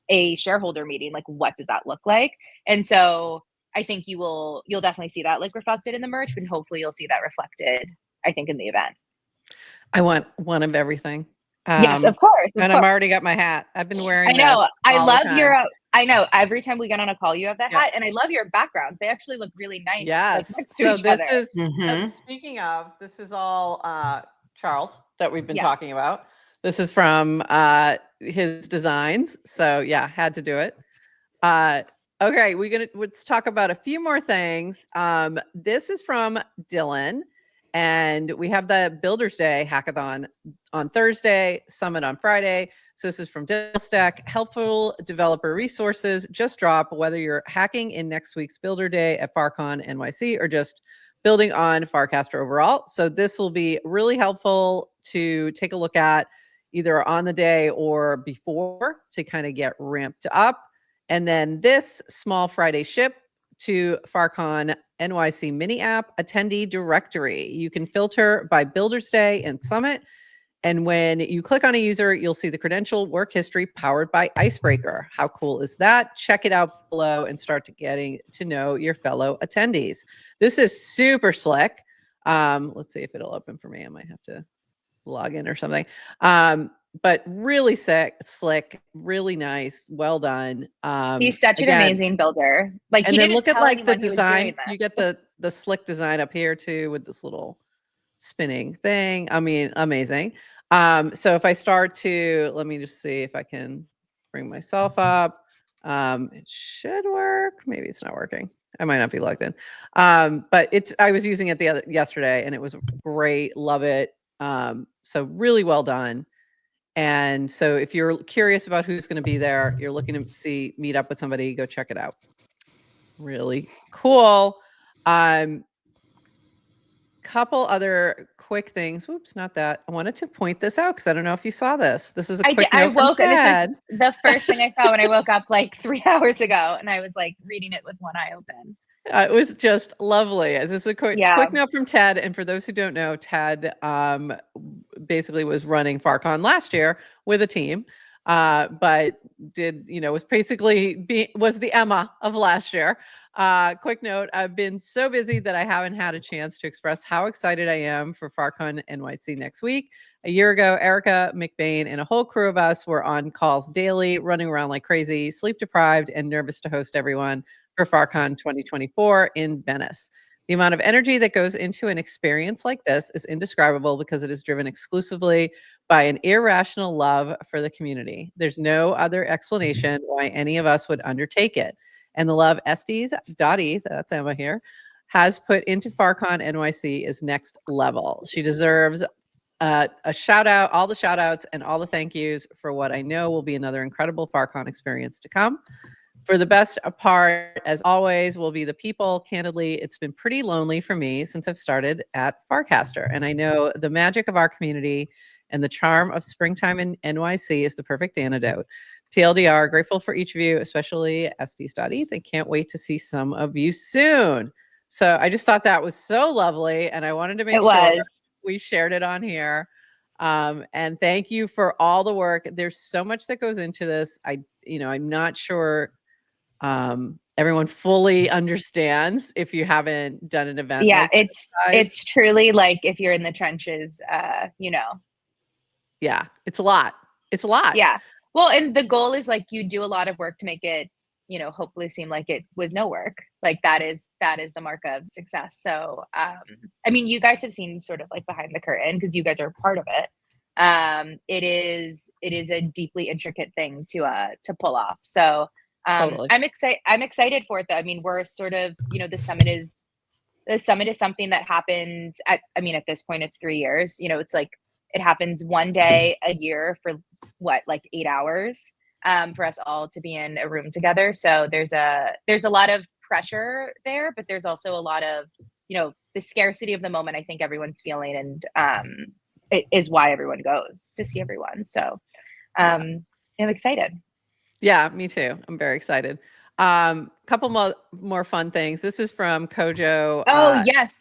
a shareholder meeting, like what does that look like? And so I think you'll definitely see that like reflected in the merch, and hopefully you'll see that reflected, I think, in the event. I want one of everything. Yes, of course. And I've already got my hat. I've been wearing I know. this I all the love time. I know every time we get on a call, you have that hat, and I love your backgrounds. They actually look really nice. Yes. Like, next to So each this other. is, speaking of, this is all Charles that we've been Yes. talking about. This is from his designs. So yeah, had to do it. Okay, let's talk about a few more things. This is from Dylan, and we have the Builders Day hackathon on Thursday, summit on Friday. So this is from Stack. Helpful developer resources just drop, whether you're hacking in next week's Builder Day at farcon-nyc or just building on Farcaster overall. So this will be really helpful to take a look at either on the day or before to kind of get ramped up. And then this small Friday ship to FarCon NYC mini app attendee directory. You can filter by Builders Day and Summit. And when you click on a user, you'll see the credential work history powered by Icebreaker. How cool is that? Check it out below and start getting to know your fellow attendees. This is super slick. Let's see if it'll open for me. I might have to log in or something. But really slick, really nice, well done. He's such an amazing builder. Like, and he then didn't look at tell like the anyone he was doing design. You get the slick design up here too with this little spinning thing. I mean, amazing. So if I start to, let me just see if I can bring myself up. It should work. Maybe it's not working. I might not be logged in. But I was using it yesterday and it was great. Love it. So really well done. And so if you're curious about who's going to be there, you're looking to meet up with somebody, go check it out. Really cool. Couple other quick things. Whoops, not that. I wanted to point this out because I don't know if you saw this. This is a quick note from Ted. This is the first thing I saw when I woke up like 3 hours ago, and I was like reading it with one eye open. It was just lovely. This is a quick Yeah. note from Ted. And for those who don't know, Ted basically was running Farcon last year with a team, but was basically was the Emma of last year. Quick note, I've been so busy that I haven't had a chance to express how excited I am for FarCon-NYC next week. A year ago, Erica, McBain, and a whole crew of us were on calls daily, running around like crazy, sleep deprived, and nervous to host everyone for FarCon 2024 in Venice. The amount of energy that goes into an experience like this is indescribable because it is driven exclusively by an irrational love for the community. There's no other explanation why any of us would undertake it. And the love Estes.eth, that's Emma here, has put into FarCon NYC is next level. She deserves a shout out, all the shout outs and all the thank yous for what I know will be another incredible FarCon experience to come. For the best part, as always, will be the people. Candidly, it's been pretty lonely for me since I've started at Farcaster. And I know the magic of our community and the charm of springtime in NYC is the perfect antidote. TLDR, grateful for each of you, especially Estes.eth, and can't wait to see some of you soon. So I just thought that was so lovely. And I wanted to make sure we shared it on here. And thank you for all the work. There's so much that goes into this. I'm not sure everyone fully understands if you haven't done an event. Yeah, like it's truly like if you're in the trenches, Yeah, it's a lot. It's a lot. Yeah. Well, and the goal is like you do a lot of work to make it, hopefully seem like it was no work. Like that is the mark of success. So, I mean, you guys have seen sort of like behind the curtain because you guys are part of it. It is a deeply intricate thing to pull off. So, Totally. I'm excited for it though. I mean, we're sort of, the summit is something that happens at this point, it's 3 years, it's like, it happens one day a year for like 8 hours, for us all to be in a room together. So there's a lot of pressure there, but there's also a lot of, the scarcity of the moment I think everyone's feeling. And, it is why everyone goes to see everyone. So, I'm excited. Yeah, me too. I'm very excited. Couple more fun things. This is from Kojo. Oh, yes.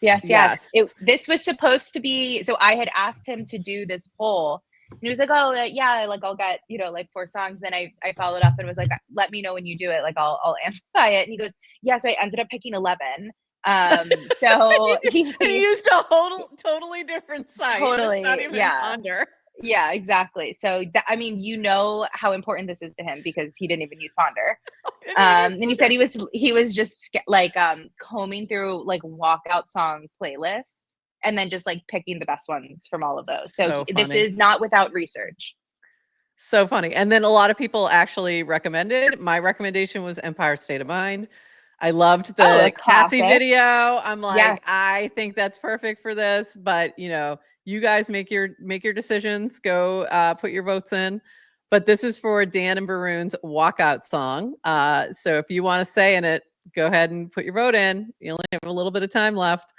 This was supposed to be, so I had asked him to do this poll. And he was like, oh, yeah, like I'll get, like 4 songs. Then I followed up and was like, let me know when you do it. Like I'll amplify it. And he goes, yeah, so I ended up picking 11. So he used a totally different site. Totally. Not even Ponder. Yeah, exactly. So how important this is to him because he didn't even use Ponder. And he said he was just like combing through like walkout song playlists and then just like picking the best ones from all of those. So this is not without research. So funny. And then a lot of people actually recommended. My recommendation was Empire State of Mind. I loved the Cassie video. I'm like, yes. I think that's perfect for this, but you guys make your decisions, go put your votes in. But this is for Dan and Baroon's walkout song. So if you want to say in it, go ahead and put your vote in. You only have a little bit of time left.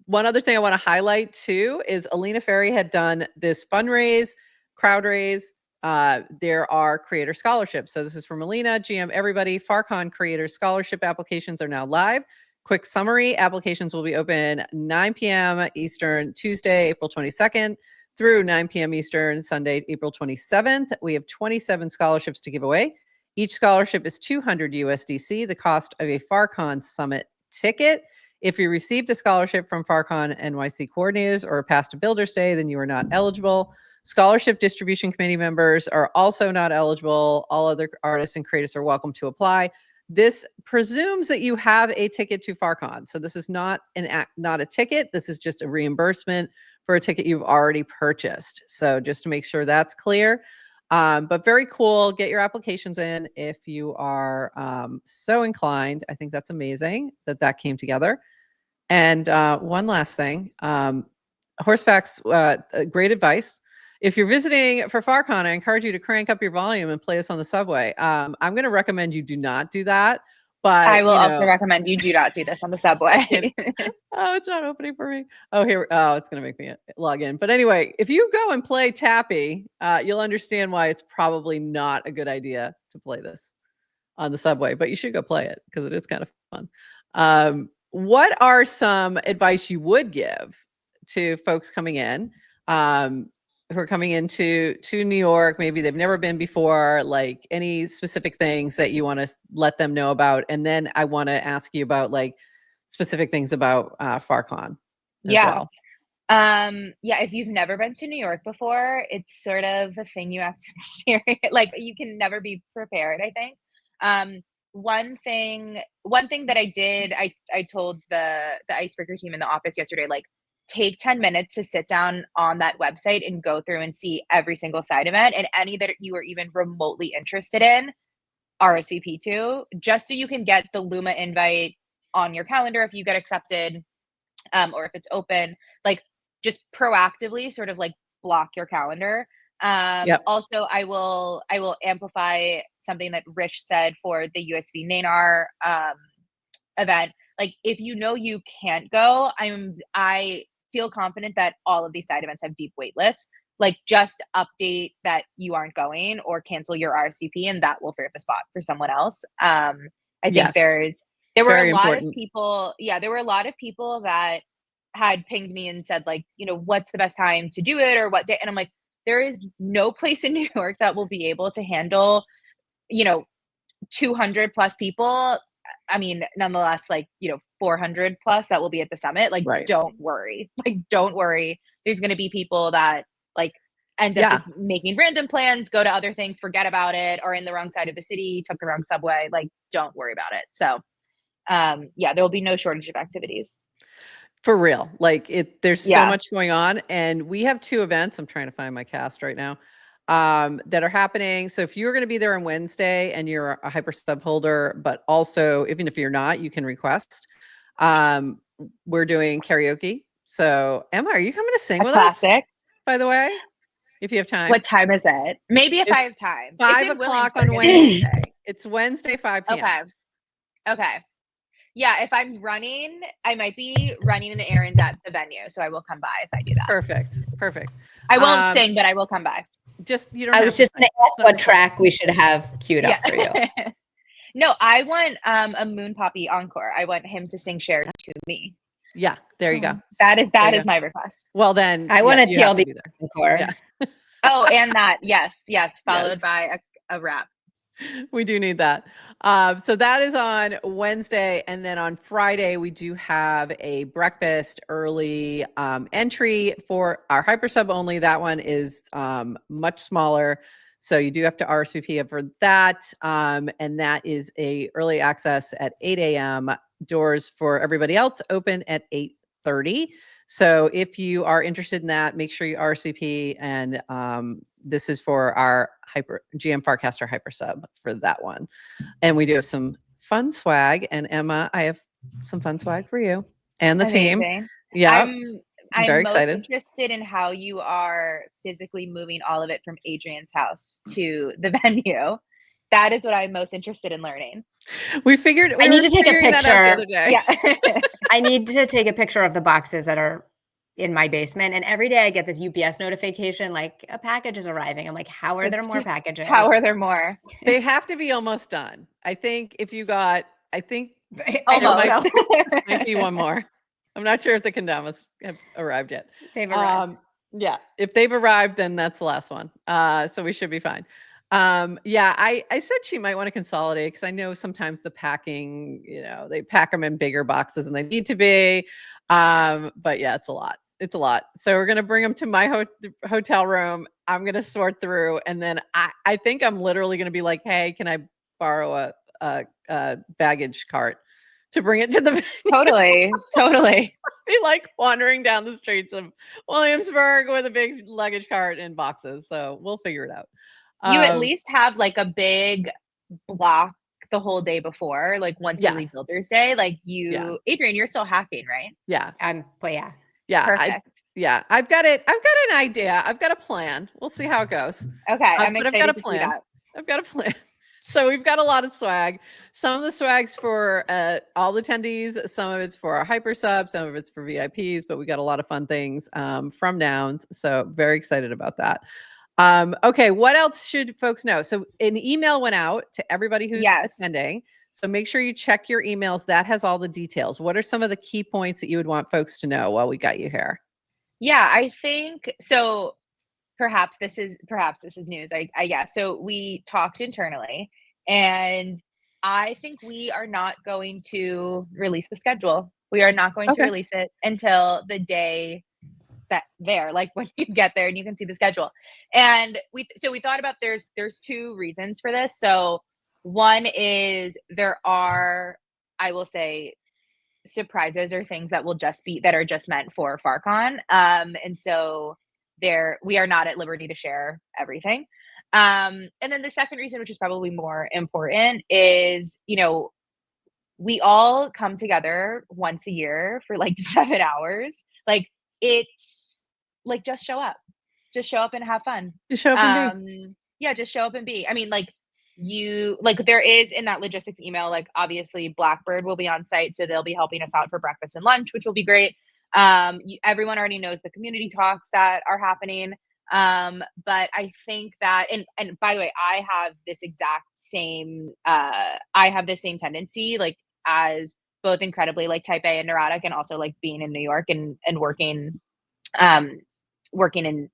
One other thing I want to highlight too is Alina Ferry had done this crowd raise. There are creator scholarships. So this is from Alina, GM, everybody. Farcon creator scholarship applications are now live. Quick summary, applications will be open 9 p.m. Eastern, Tuesday, April 22nd through 9 p.m. Eastern, Sunday, April 27th. We have 27 scholarships to give away. Each scholarship is $200 USDC, the cost of a FarCon Summit ticket. If you received a scholarship from FarCon NYC coordinators or past a Builders Day, then you are not eligible. Scholarship distribution committee members are also not eligible. All other artists and creators are welcome to apply. This presumes that you have a ticket to FarCon. So this is not a ticket. This is just a reimbursement for a ticket you've already purchased. So just to make sure that's clear. But very cool. Get your applications in if you are so inclined. I think that's amazing that came together. And one last thing, Horsefacts, great advice. If you're visiting for FarCon, I encourage you to crank up your volume and play us on the subway. I'm going to recommend you do not do that. But I will also recommend you do not do this on the subway. Oh, it's not opening for me. Oh, it's going to make me log in. But anyway, if you go and play Tappy, you'll understand why it's probably not a good idea to play this on the subway. But you should go play it because it is kind of fun. What are some advice you would give to folks coming in, who are coming into New York? Maybe they've never been before, like any specific things that you want to let them know about. And then I want to ask you about like specific things about FarCon as well. Yeah, if you've never been to New York before, it's sort of a thing you have to experience. Like you can never be prepared, I think. One thing that I did, I told the icebreaker team in the office yesterday, like take 10 minutes to sit down on that website and go through and see every single side event, and any that you are even remotely interested in, RSVP to, just so you can get the Luma invite on your calendar if you get accepted, or if it's open, like just proactively sort of like block your calendar. Yep. Also, I will amplify something that Rich said for the USB Nanar event. Like if you know you can't go, I feel confident that all of these side events have deep wait lists. Like just update that you aren't going or cancel your RSVP, and that will free up a spot for someone else. I think Yes. there were Very a lot important. of people. Yeah, there were a lot of people that had pinged me and said like, you know, what's the best time to do it or what day? And I'm like, there is no place in New York that will be able to handle, you know, 200 plus people. I mean, nonetheless, like, you know, 400 plus that will be at the summit. Like, Right. don't worry. Like, don't worry. There's going to be people that like end up just making random plans, go to other things, forget about it, or in the wrong side of the city, took the wrong subway. Like, don't worry about it. So, yeah, there will be no shortage of activities. For real. Like there's so Yeah. much going on, and we have 2 events. I'm trying to find my cast right now, that are happening. So if you're going to be there on Wednesday and you're a hyper sub holder, but also even if you're not, you can request. We're doing karaoke. So Emma, are you coming to sing with us? Classic. By the way, if you have time. What time is it? Maybe if I have It's time. 5 It's in o'clock Williamsburg, on isn't it? Wednesday. It's Wednesday, 5 p.m. Okay. Yeah, if I'm running, I might be running an errand at the venue, so I will come by if I do that. Perfect. I won't sing, but I will come by. Just you don't. I have was to just sing. going to ask what track we should have queued up for you. No, I want a Moon Poppy encore. I want him to sing "Share" to me. Yeah, there you go. That is my request. Well, then I want a you have to TLD be there. encore. Yeah. Oh, and that, yes, followed Yes. by a rap. We do need that. So that is on Wednesday. And then on Friday, we do have a breakfast early entry for our hyper sub only. That one is much smaller. So you do have to RSVP for that. And that is a early access at 8 a.m. Doors for everybody else open at 8:30. So if you are interested in that, make sure you RSVP. And this is for our GM Farcaster hyper sub for that one. And we do have some fun swag. And Emma, I have some fun swag for you and the Amazing. team. Yeah. I'm very most excited. interested in how you are physically moving all of it from Adrienne's house to the venue. That is what I'm most interested in learning. We figured I need to take a that out the picture. other day. Yeah. I need to take a picture of the boxes that are in my basement. And every day I get this UPS notification, like a package is arriving. I'm like, how are there more packages? How are there more? They have to be almost done. I think if you got, Almost. might be one more. I'm not sure if the condomas have arrived yet. They've arrived. Yeah, if they've arrived, then that's the last one. So we should be fine. Yeah, I said she might want to consolidate because I know sometimes the packing, they pack them in bigger boxes than they need to be. But yeah, it's a lot. It's a lot. So we're going to bring them to my hotel room. I'm going to sort through. And then I think I'm literally going to be like, hey, can I borrow a baggage cart to bring it to the venue? Totally. Be like wandering down the streets of Williamsburg with a big luggage cart and boxes. So we'll figure it out. You at least have like a big block the whole day before, like once you leave Builders Day, like Adrienne, you're still hacking, right? Yeah. Yeah. Perfect. I've got an idea. I've got a plan. We'll see how it goes. Okay. I'm excited to see that. I've got a plan. So we've got a lot of swag. Some of the swag's for all the attendees. Some of it's for our hyper sub. Some of it's for VIPs, but we got a lot of fun things from Nouns. So very excited about that. Okay, what else should folks know? So an email went out to everybody who's attending So make sure you check your emails. That has all the details. What are some of the key points that you would want folks to know while we got you here? Yeah, I think so. Perhaps this is news. I guess. So we talked internally, and I think we are not going to release the schedule. We are not going to Okay. release it until the day that there, like when you get there and you can see the schedule. And we thought about there's two reasons for this. So one is there are, I will say, surprises or things that are just meant for Farcon. And so we are not at liberty to share everything. And then the second reason, which is probably more important, is, we all come together once a year for like 7 hours. Like, it's like, just show up. Just show up and have fun. Just show up and be. Yeah, just show up and be. I mean, there is in that logistics email, like, obviously Blackbird will be on site, so they'll be helping us out for breakfast and lunch, which will be great. Everyone already knows the community talks that are happening. But I think that, and by the way, I have this same tendency, like, as both incredibly like type A and neurotic, and also like being in New York and working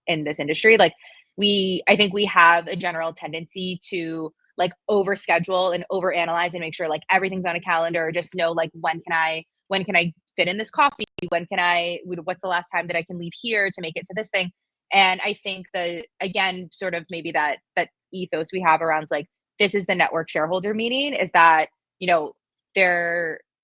in this industry. Like, I think we have a general tendency to like overschedule and overanalyze and make sure like everything's on a calendar, or just know like when can I fit in this coffee? What's the last time that I can leave here to make it to this thing? And I think again, sort of maybe that ethos we have around like, this is the network shareholder meeting, is that,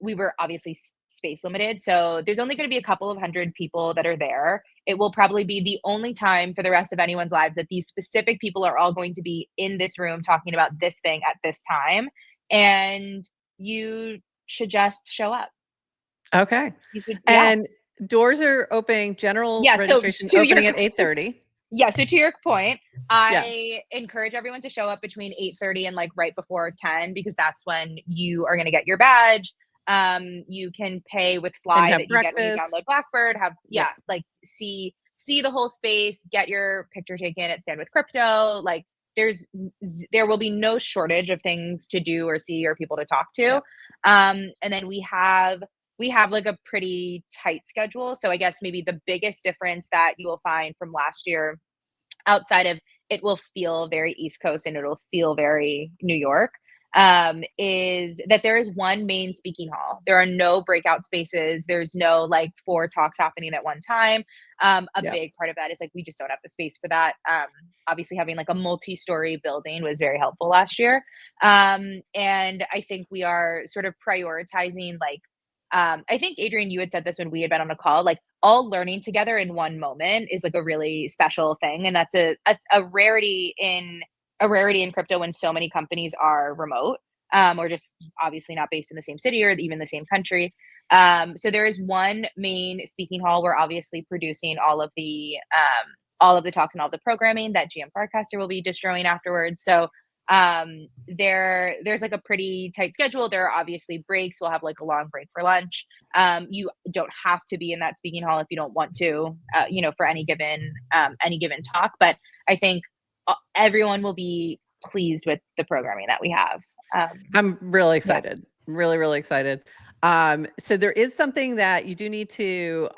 we were obviously space limited. So there's only going to be a couple of hundred people that are there. It will probably be the only time for the rest of anyone's lives that these specific people are all going to be in this room talking about this thing at this time. And you should just show up. Okay. Yeah. And doors are opening, general registration opening at 8:30. Yeah. So to your point, I encourage everyone to show up between 8:30 and like right before 10, because that's when you are going to get your badge. You can pay with Fly that you get when you download Blackbird, like see the whole space, get your picture taken at Stand with Crypto. Like, there will be no shortage of things to do or see or people to talk to. And then we have like a pretty tight schedule. So I guess maybe the biggest difference that you will find from last year, outside of it will feel very East Coast and it'll feel very New York, is that there is one main speaking hall. There are no breakout spaces. There's no like 4 talks happening at one time. Big part of that is like, we just don't have the space for that. Obviously having like a multi-story building was very helpful last year. And I think we are sort of prioritizing like, I think, Adrienne, you had said this when we had been on a call, like, all learning together in one moment is like a really special thing. And that's a rarity in crypto when so many companies are remote, or just obviously not based in the same city or even the same country. So there is one main speaking hall. We're obviously producing all of the talks and all the programming that GM Farcaster will be destroying afterwards. So there's like a pretty tight schedule. There are obviously breaks. We'll have like a long break for lunch. You don't have to be in that speaking hall if you don't want to, for any given talk. But I think everyone will be pleased with the programming that we have. I'm really excited. Really, really excited. So there is something that you do need to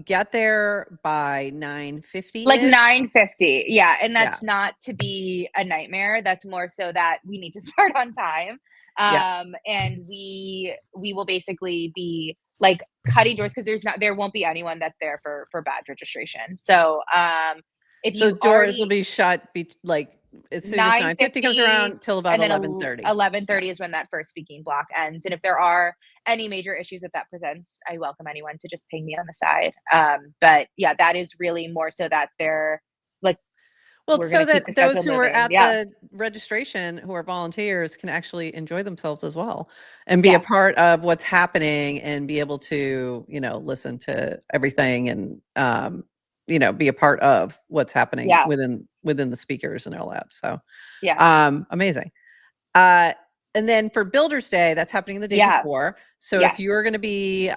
get there by 9:50. Like 9:50. Yeah. And that's not to be a nightmare. That's more so that we need to start on time. And we will basically be like cutting doors, because there won't be anyone that's there for badge registration. So doors will be shut as soon as 9:50 comes around till about 11:30. 11:30 is when that first speaking block ends. And if there are any major issues that presents, I welcome anyone to just ping me on the side. But yeah, that is really more so that they're like, so that those who are at the registration, who are volunteers, can actually enjoy themselves as well and be a part of what's happening and be able to, listen to everything and, be a part of what's happening within the speakers and all that. So, amazing. And then for Builders Day, that's happening the day before. So if you're going to be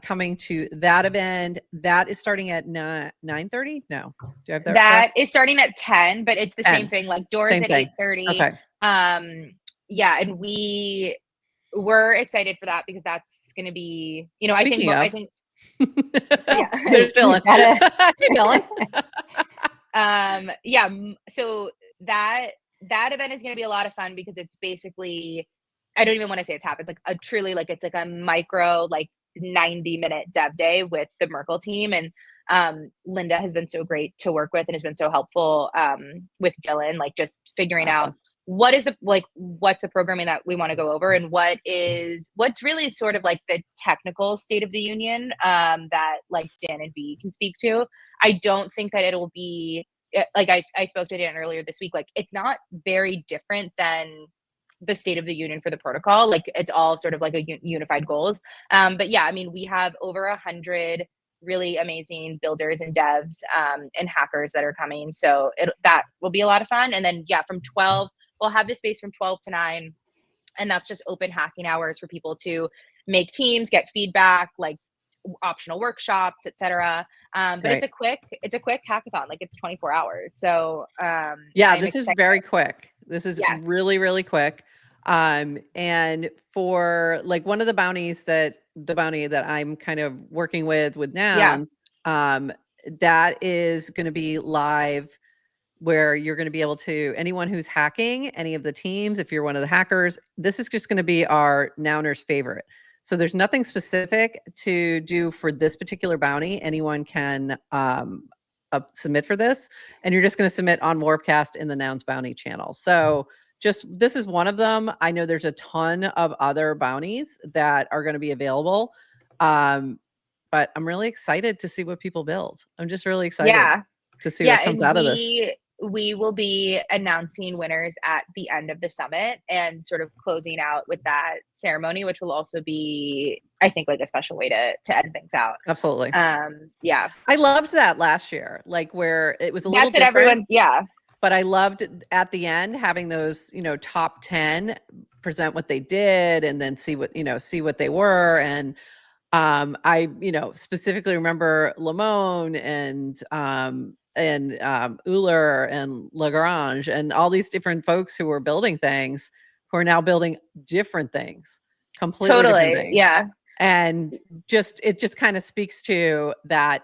coming to that event, that is starting at 9:30. No, do you have that? That is starting at 10, but it's the same thing. Like, doors at 8:30. Okay. And we're excited for that because that's going to be, you know, Speaking I of. think, yeah. There's Dylan. Hey, Dylan. So that event is going to be a lot of fun because it's basically, I don't even want to say it's half. It's like a truly like, it's like a micro, like 90-minute dev day with the Merkle team. And Linda has been so great to work with and has been so helpful with Dylan, like just figuring out what's the programming that we want to go over and what's really sort of like the technical state of the union that like Dan and B can speak to. I don't think that it'll be like I spoke to Dan earlier this week. Like it's not very different than the state of the union for the protocol. Like it's all sort of like a unified goals. But yeah, I mean, we have over 100 really amazing builders and devs and hackers that are coming. So that will be a lot of fun. And then yeah, from 12, we'll have this space from 12 to 9. And that's just open hacking hours for people to make teams, get feedback, like optional workshops, etc. But Right. it's a quick hackathon. Like it's 24 hours. So yeah, this is very quick. This is Yes. really, really quick. And for like one of the bounty that I'm kind of working with Nouns, that is going to be live where you're going to be able to, anyone who's hacking any of the teams, if you're one of the hackers, this is just going to be our Nouners favorite. So there's nothing specific to do for this particular bounty. Anyone can submit for this, and you're just going to submit on Warpcast in the Nouns bounty channel. So this is one of them. I know there's a ton of other bounties that are going to be available. But I'm really excited to see what people build. I'm just really excited to see what comes out of this. We will be announcing winners at the end of the summit and sort of closing out with that ceremony, which will also be, I think, like a special way to end things out. Absolutely. Yeah. I loved that last year, like where it was a little different. Everyone, But I loved at the end having those, top 10 present what they did and then see what they were. And I, specifically remember Lamone and Euler and Lagrange and all these different folks who were building things who are now building different things, completely different things. Yeah. And it just kind of speaks to that,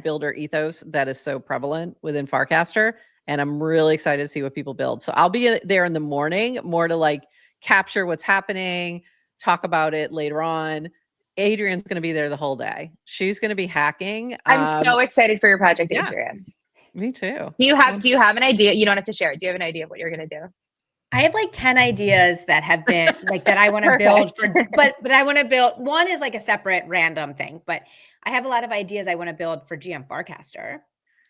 builder ethos that is so prevalent within Farcaster. And I'm really excited to see what people build. So I'll be there in the morning, more to like capture what's happening, talk about it later on. Adrienne's going to be there the whole day. She's going to be hacking. I'm so excited for your project, Adrienne. Me too. Do you have an idea? You don't have to share it. Do you have an idea of what you're going to do? I have like 10 ideas that have been like that I want to build for, but I want to build. One is like a separate random thing, but I have a lot of ideas I want to build for GM Farcaster.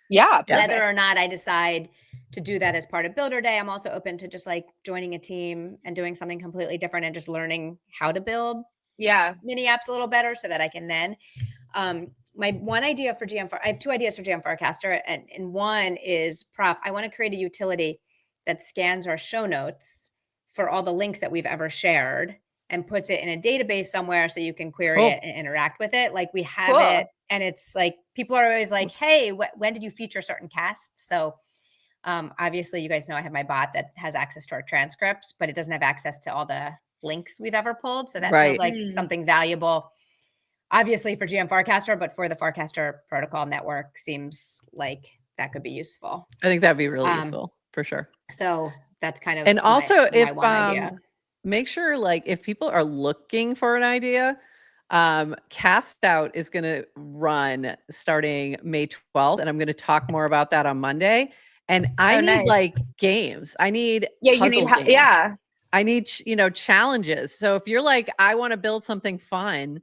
Yeah. Whether or not I decide to do that as part of Builder Day, I'm also open to just like joining a team and doing something completely different and just learning how to build mini apps a little better so that I can then my one idea for I have two ideas for GM Farcaster, and one is Prof. I want to create a utility that scans our show notes for all the links that we've ever shared and puts it in a database somewhere so you can query it and interact with it. Like we have it, and it's like people are always like, "Hey, when did you feature certain casts?" So obviously, you guys know I have my bot that has access to our transcripts, but it doesn't have access to all the links we've ever pulled. So that feels like something valuable. Obviously for GM Farcaster, but for the Farcaster protocol network seems like that could be useful. I think that'd be really useful for sure. So that's kind of and also my one idea. Make sure like if people are looking for an idea, Cast Out is going to run starting May 12th, and I'm going to talk more about that on Monday. And I need like games. I need puzzle games. I need challenges. So if you're like, I want to build something fun,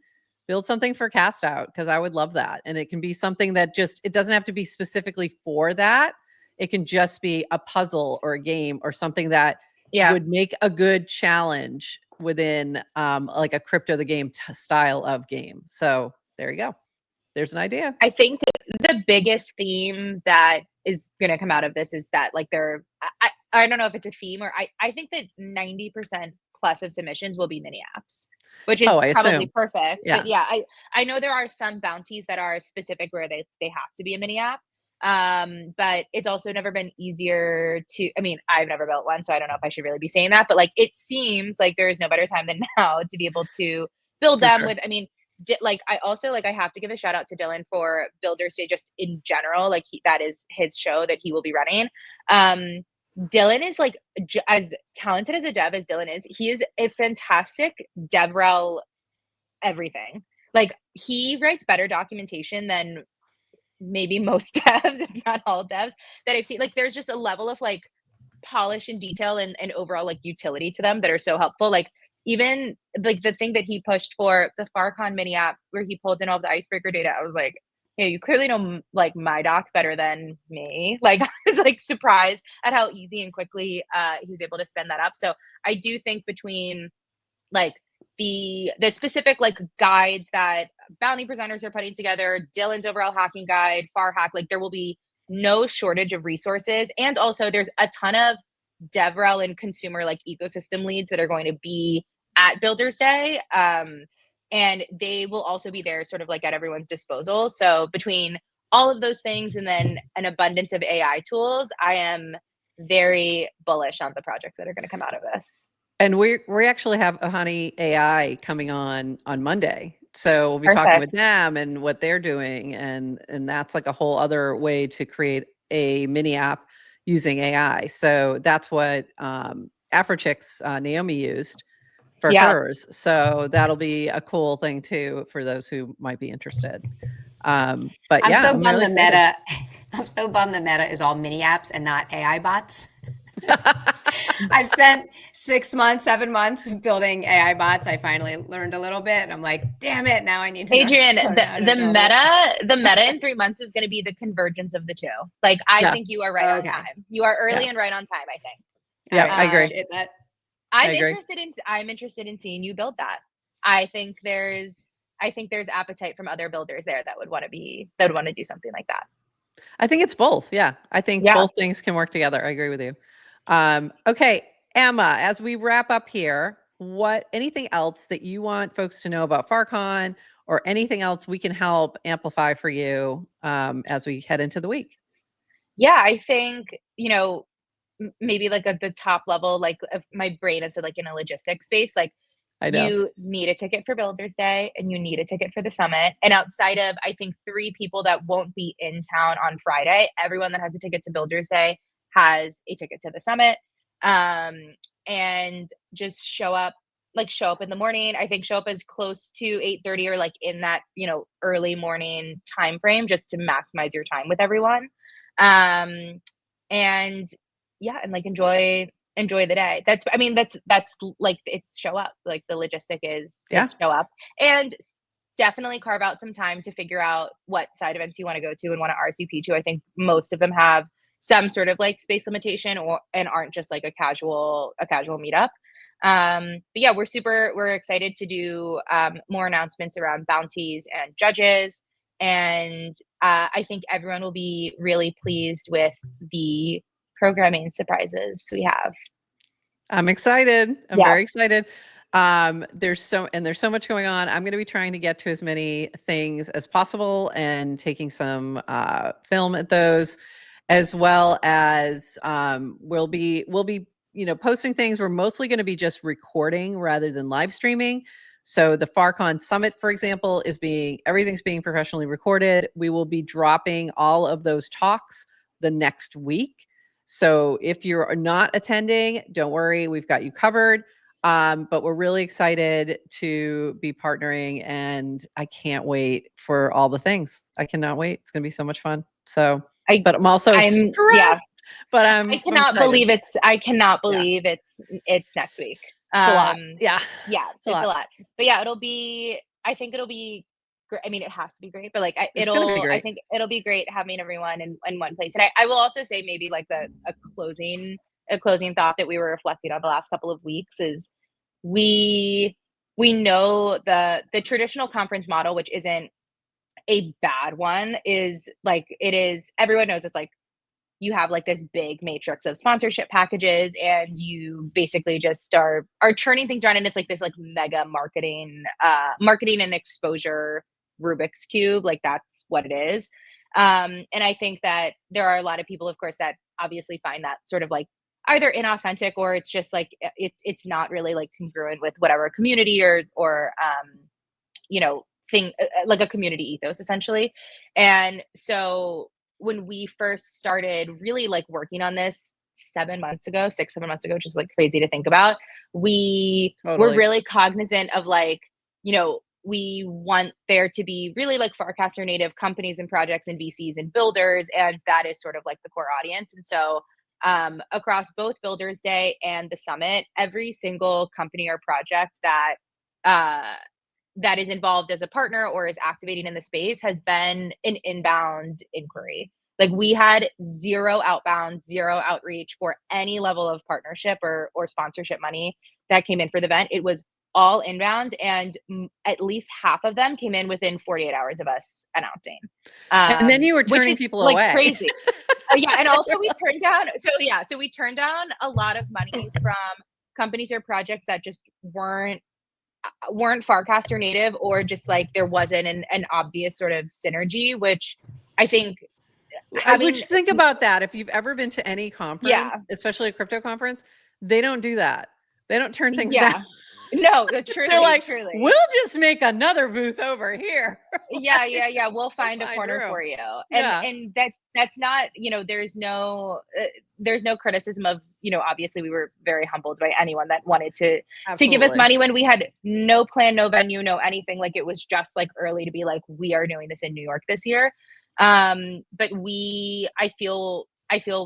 build something for Cast Out, because I would love that. And it can be something that it doesn't have to be specifically for that. It can just be a puzzle or a game or something that would make a good challenge within like a crypto the game style of game. So there you go. There's an idea. I think the biggest theme that is going to come out of this is that like I don't know if it's a theme or I think that 90% plus of submissions will be mini apps, which is probably perfect. Yeah. But yeah, I know there are some bounties that are specific where they have to be a mini app. But it's also never been easier to, I mean, I've never built one, so I don't know if I should really be saying that, but like, it seems like there is no better time than now to be able to build For them sure. with, I mean, like, I also, like, I have to give a shout out to Dylan for Builders Day just in general. Like, that is his show that he will be running. Dylan is like, as talented as a dev as Dylan is, he is a fantastic DevRel everything. Like, he writes better documentation than maybe most devs, if not all devs that I've seen. Like, there's just a level of like polish and detail and overall like utility to them that are so helpful. Like, even like the thing that he pushed for the Farcon mini app where he pulled in all the icebreaker data, I was like, hey, you clearly know like my docs better than me. Like, I was like surprised at how easy and quickly he was able to spin that up. So I do think between like the specific like guides that bounty presenters are putting together, Dylan's overall hacking guide, FarHack, like there will be no shortage of resources. And also there's a ton of DevRel and consumer like ecosystem leads that are going to be at Builders Day. And they will also be there sort of like at everyone's disposal. So between all of those things and then an abundance of AI tools, I am very bullish on the projects that are going to come out of this. And we actually have Ahani AI coming on Monday. So we'll be talking Perfect. with them and what they're doing. And that's like a whole other way to create a mini app using AI. So that's what Afrochick's Naomi used for Yeah. hers. So that'll be a cool thing too for those who might be interested. But I'm yeah, so I'm bummed really the excited. meta. I'm so bummed the meta is all mini apps and not AI bots. I've spent 6 months, 7 months building AI bots. I finally learned a little bit, and I'm like, damn it! Now I need to Adrienne, learn how to the build it. meta in 3 months is going to be the convergence of the two. Like, I Yeah. think you are right on Okay. time. You are early Yeah. and right on time, I think. Yeah, All right, I agree. appreciate that. I agree. I'm interested in seeing you build that. I think there's appetite from other builders there that would want to do something like that. I think it's both. Yeah. I think Yeah. both things can work together. I agree with you. Okay, Emma, as we wrap up here, anything else that you want folks to know about Farcon or anything else we can help amplify for you as we head into the week? Yeah, I think, maybe like at the top level, like if my brain is like in a logistics space, like I know. you need a ticket for Builders Day and you need a ticket for the summit. And outside of, I think, 3 people that won't be in town on Friday, everyone that has a ticket to Builders Day has a ticket to the summit. And just show up in the morning. I think show up as close to 8:30 or like in that, early morning time frame just to maximize your time with everyone. And yeah, and like enjoy the day. That's like, it's show up. Like the logistic is show up and definitely carve out some time to figure out what side events you want to go to and want to RSVP to. I think most of them have some sort of like space limitation and aren't just like a casual meetup. But yeah, we're excited to do more announcements around bounties and judges. And I think everyone will be really pleased with the programming surprises we have. I'm excited. I'm Yeah. very excited. There's so much going on. I'm going to be trying to get to as many things as possible and taking some film at those, as well as we'll be posting things. We're mostly going to be just recording rather than live streaming. So the FarCon Summit, for example, everything's being professionally recorded. We will be dropping all of those talks the next week. So if you're not attending, don't worry, we've got you covered. But we're really excited to be partnering, and I can't wait for all the things. I cannot wait. It's going to be so much fun. So, but I'm also stressed. Yeah. But I cannot believe it's next week. It's a lot. Yeah. Yeah, it's a lot. But yeah, I think it'll be great. I mean, it has to be great, but like I think it'll be great having everyone in one place. And I will also say maybe like a closing thought that we were reflecting on the last couple of weeks is we know the traditional conference model, which isn't a bad one, is like, everyone knows it's like you have like this big matrix of sponsorship packages and you basically just are churning things around, and it's like this like mega marketing and exposure Rubik's Cube. Like that's what it is. And I think that there are a lot of people, of course, that obviously find that sort of like either inauthentic or it's just like it's not really like congruent with whatever community or you know, thing like a community ethos essentially. And so when we first started really like working on this 7 months ago, 6, 7 months ago, which is like crazy to think about, we were Totally. really cognizant of like, you know, we want there to be really like Farcaster native companies and projects and VCs and builders. And that is sort of like the core audience. And so across both Builders Day and the summit, every single company or project uh, that is involved as a partner or is activating in the space has been an inbound inquiry. Like we had zero outbound, zero outreach for any level of partnership or sponsorship money that came in for the event. It was all inbound, and at least half of them came in within 48 hours of us announcing. And then you were Which turning is people like away. crazy. Yeah, and also we turned down. So we turned down a lot of money from companies or projects that just weren't Farcaster native, or just like there wasn't an obvious sort of synergy, which I think Would you think about that? If you've ever been to any conference, Yeah. especially a crypto conference, they don't do that. They don't turn things Yeah. down. No, truly, They're like, truly. we'll just make another booth over here. Yeah. We'll find a corner room. for you. Yeah. And that's not, you know, there's no criticism of, you know, obviously we were very humbled by anyone that wanted to give us Absolutely. money when we had no plan, no venue, no anything. Like it was just like early to be like, we are doing this in New York this year. But I feel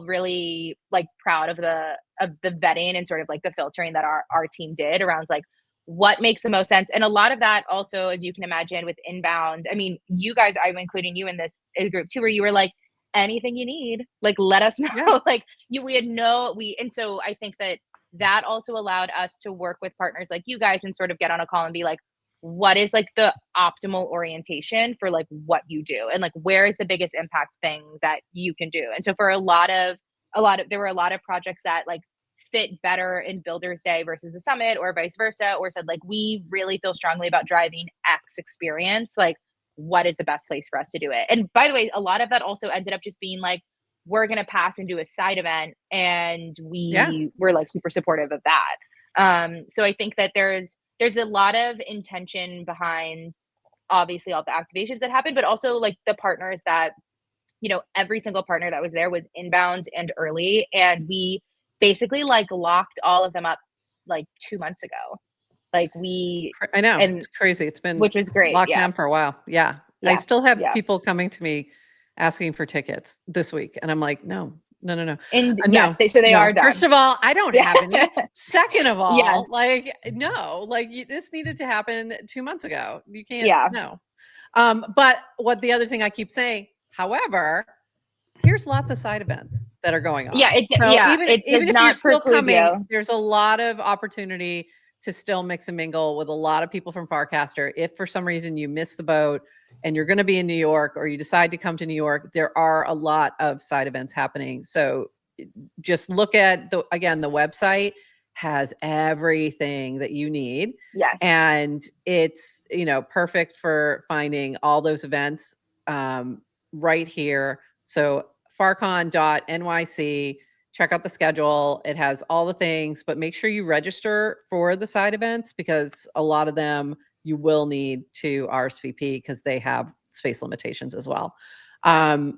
really like proud of the vetting and sort of like the filtering that our team did around like what makes the most sense. And a lot of that also, as you can imagine, with inbound, I mean, you guys, I'm including you in this group too, where you were like, anything you need, like, let us know. Yeah. Like and so I think that also allowed us to work with partners like you guys and sort of get on a call and be like, what is like the optimal orientation for like what you do, and like where is the biggest impact thing that you can do. And so for there were a lot of projects that like fit better in Builders Day versus the summit, or vice versa, or said like, we really feel strongly about driving X experience, like what is the best place for us to do it. And by the way, a lot of that also ended up just being like, we're going to pass and do a side event, and we were like super supportive of that. So I think that there's a lot of intention behind obviously all the activations that happened, but also like the partners that, you know, every single partner that was there was inbound and early, and we basically like locked all of them up like 2 months ago. Like I know, and it's crazy. It's been which was great. locked Yeah. down for a while. Yeah. I still have people coming to me asking for tickets this week. And I'm like, no. And yes, they no. are done. First of all, I don't have any. Second of all, Yes. like, no, like this needed to happen 2 months ago. You can't, no. But what the other thing I keep saying, however, here's lots of side events that are going on. Yeah. Even if you're still coming, you. there's a lot of opportunity to still mix and mingle with a lot of people from Farcaster. If for some reason you miss the boat and you're going to be in New York, or you decide to come to New York, there are a lot of side events happening. So just look at the website has everything that you need. Yes. And it's, you know, perfect for finding all those events right here. So farcon.nyc, check out the schedule. It has all the things, but make sure you register for the side events, because a lot of them you will need to RSVP because they have space limitations as well.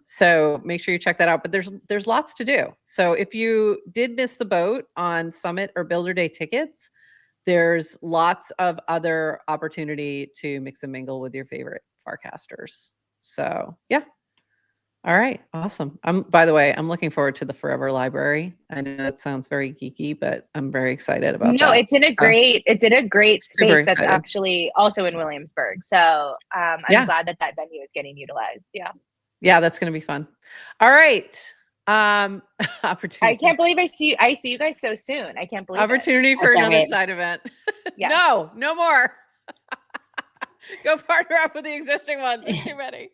So make sure you check that out, but there's lots to do. So if you did miss the boat on Summit or Builder Day tickets, there's lots of other opportunity to mix and mingle with your favorite Farcasters. So yeah. All right. Awesome. By the way, I'm looking forward to the Forever Library. I know that sounds very geeky, but I'm very excited about that. No, it's in a great space that's actually also in Williamsburg. So I'm glad that venue is getting utilized. Yeah. Yeah, that's going to be fun. All right. Opportunity. I can't believe I see you guys so soon. I can't believe opportunity for another side event. Yeah. No more. Go partner up with the existing ones. There's too many.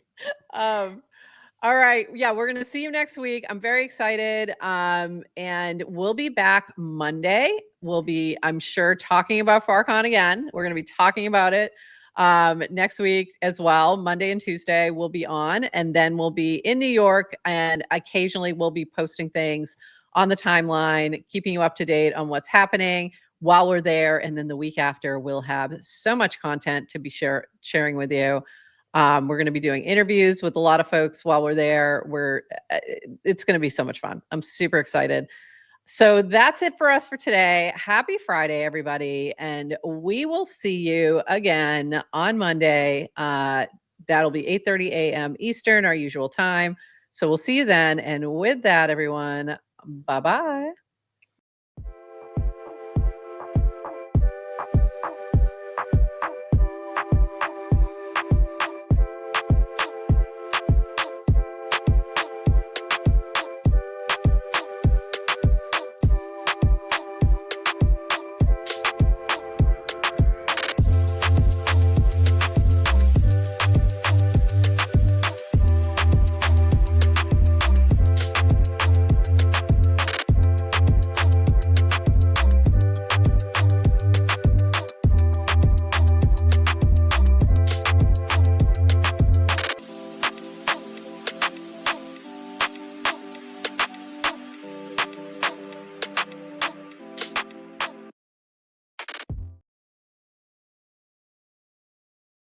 All right. Yeah, we're going to see you next week. I'm very excited. And we'll be back Monday. We'll be, I'm sure, talking about Farcon again. We're going to be talking about it. Next week as well, Monday and Tuesday we'll be on, and then we'll be in New York, and occasionally we'll be posting things on the timeline, keeping you up to date on what's happening while we're there. And then the week after, we'll have so much content to be sharing with you. We're going to be doing interviews with a lot of folks while we're there. It's going to be so much fun. I'm super excited. So that's it for us for today. Happy Friday, everybody. And we will see you again on Monday. That'll be 8:30 a.m. Eastern, our usual time. So we'll see you then. And with that, everyone, bye-bye.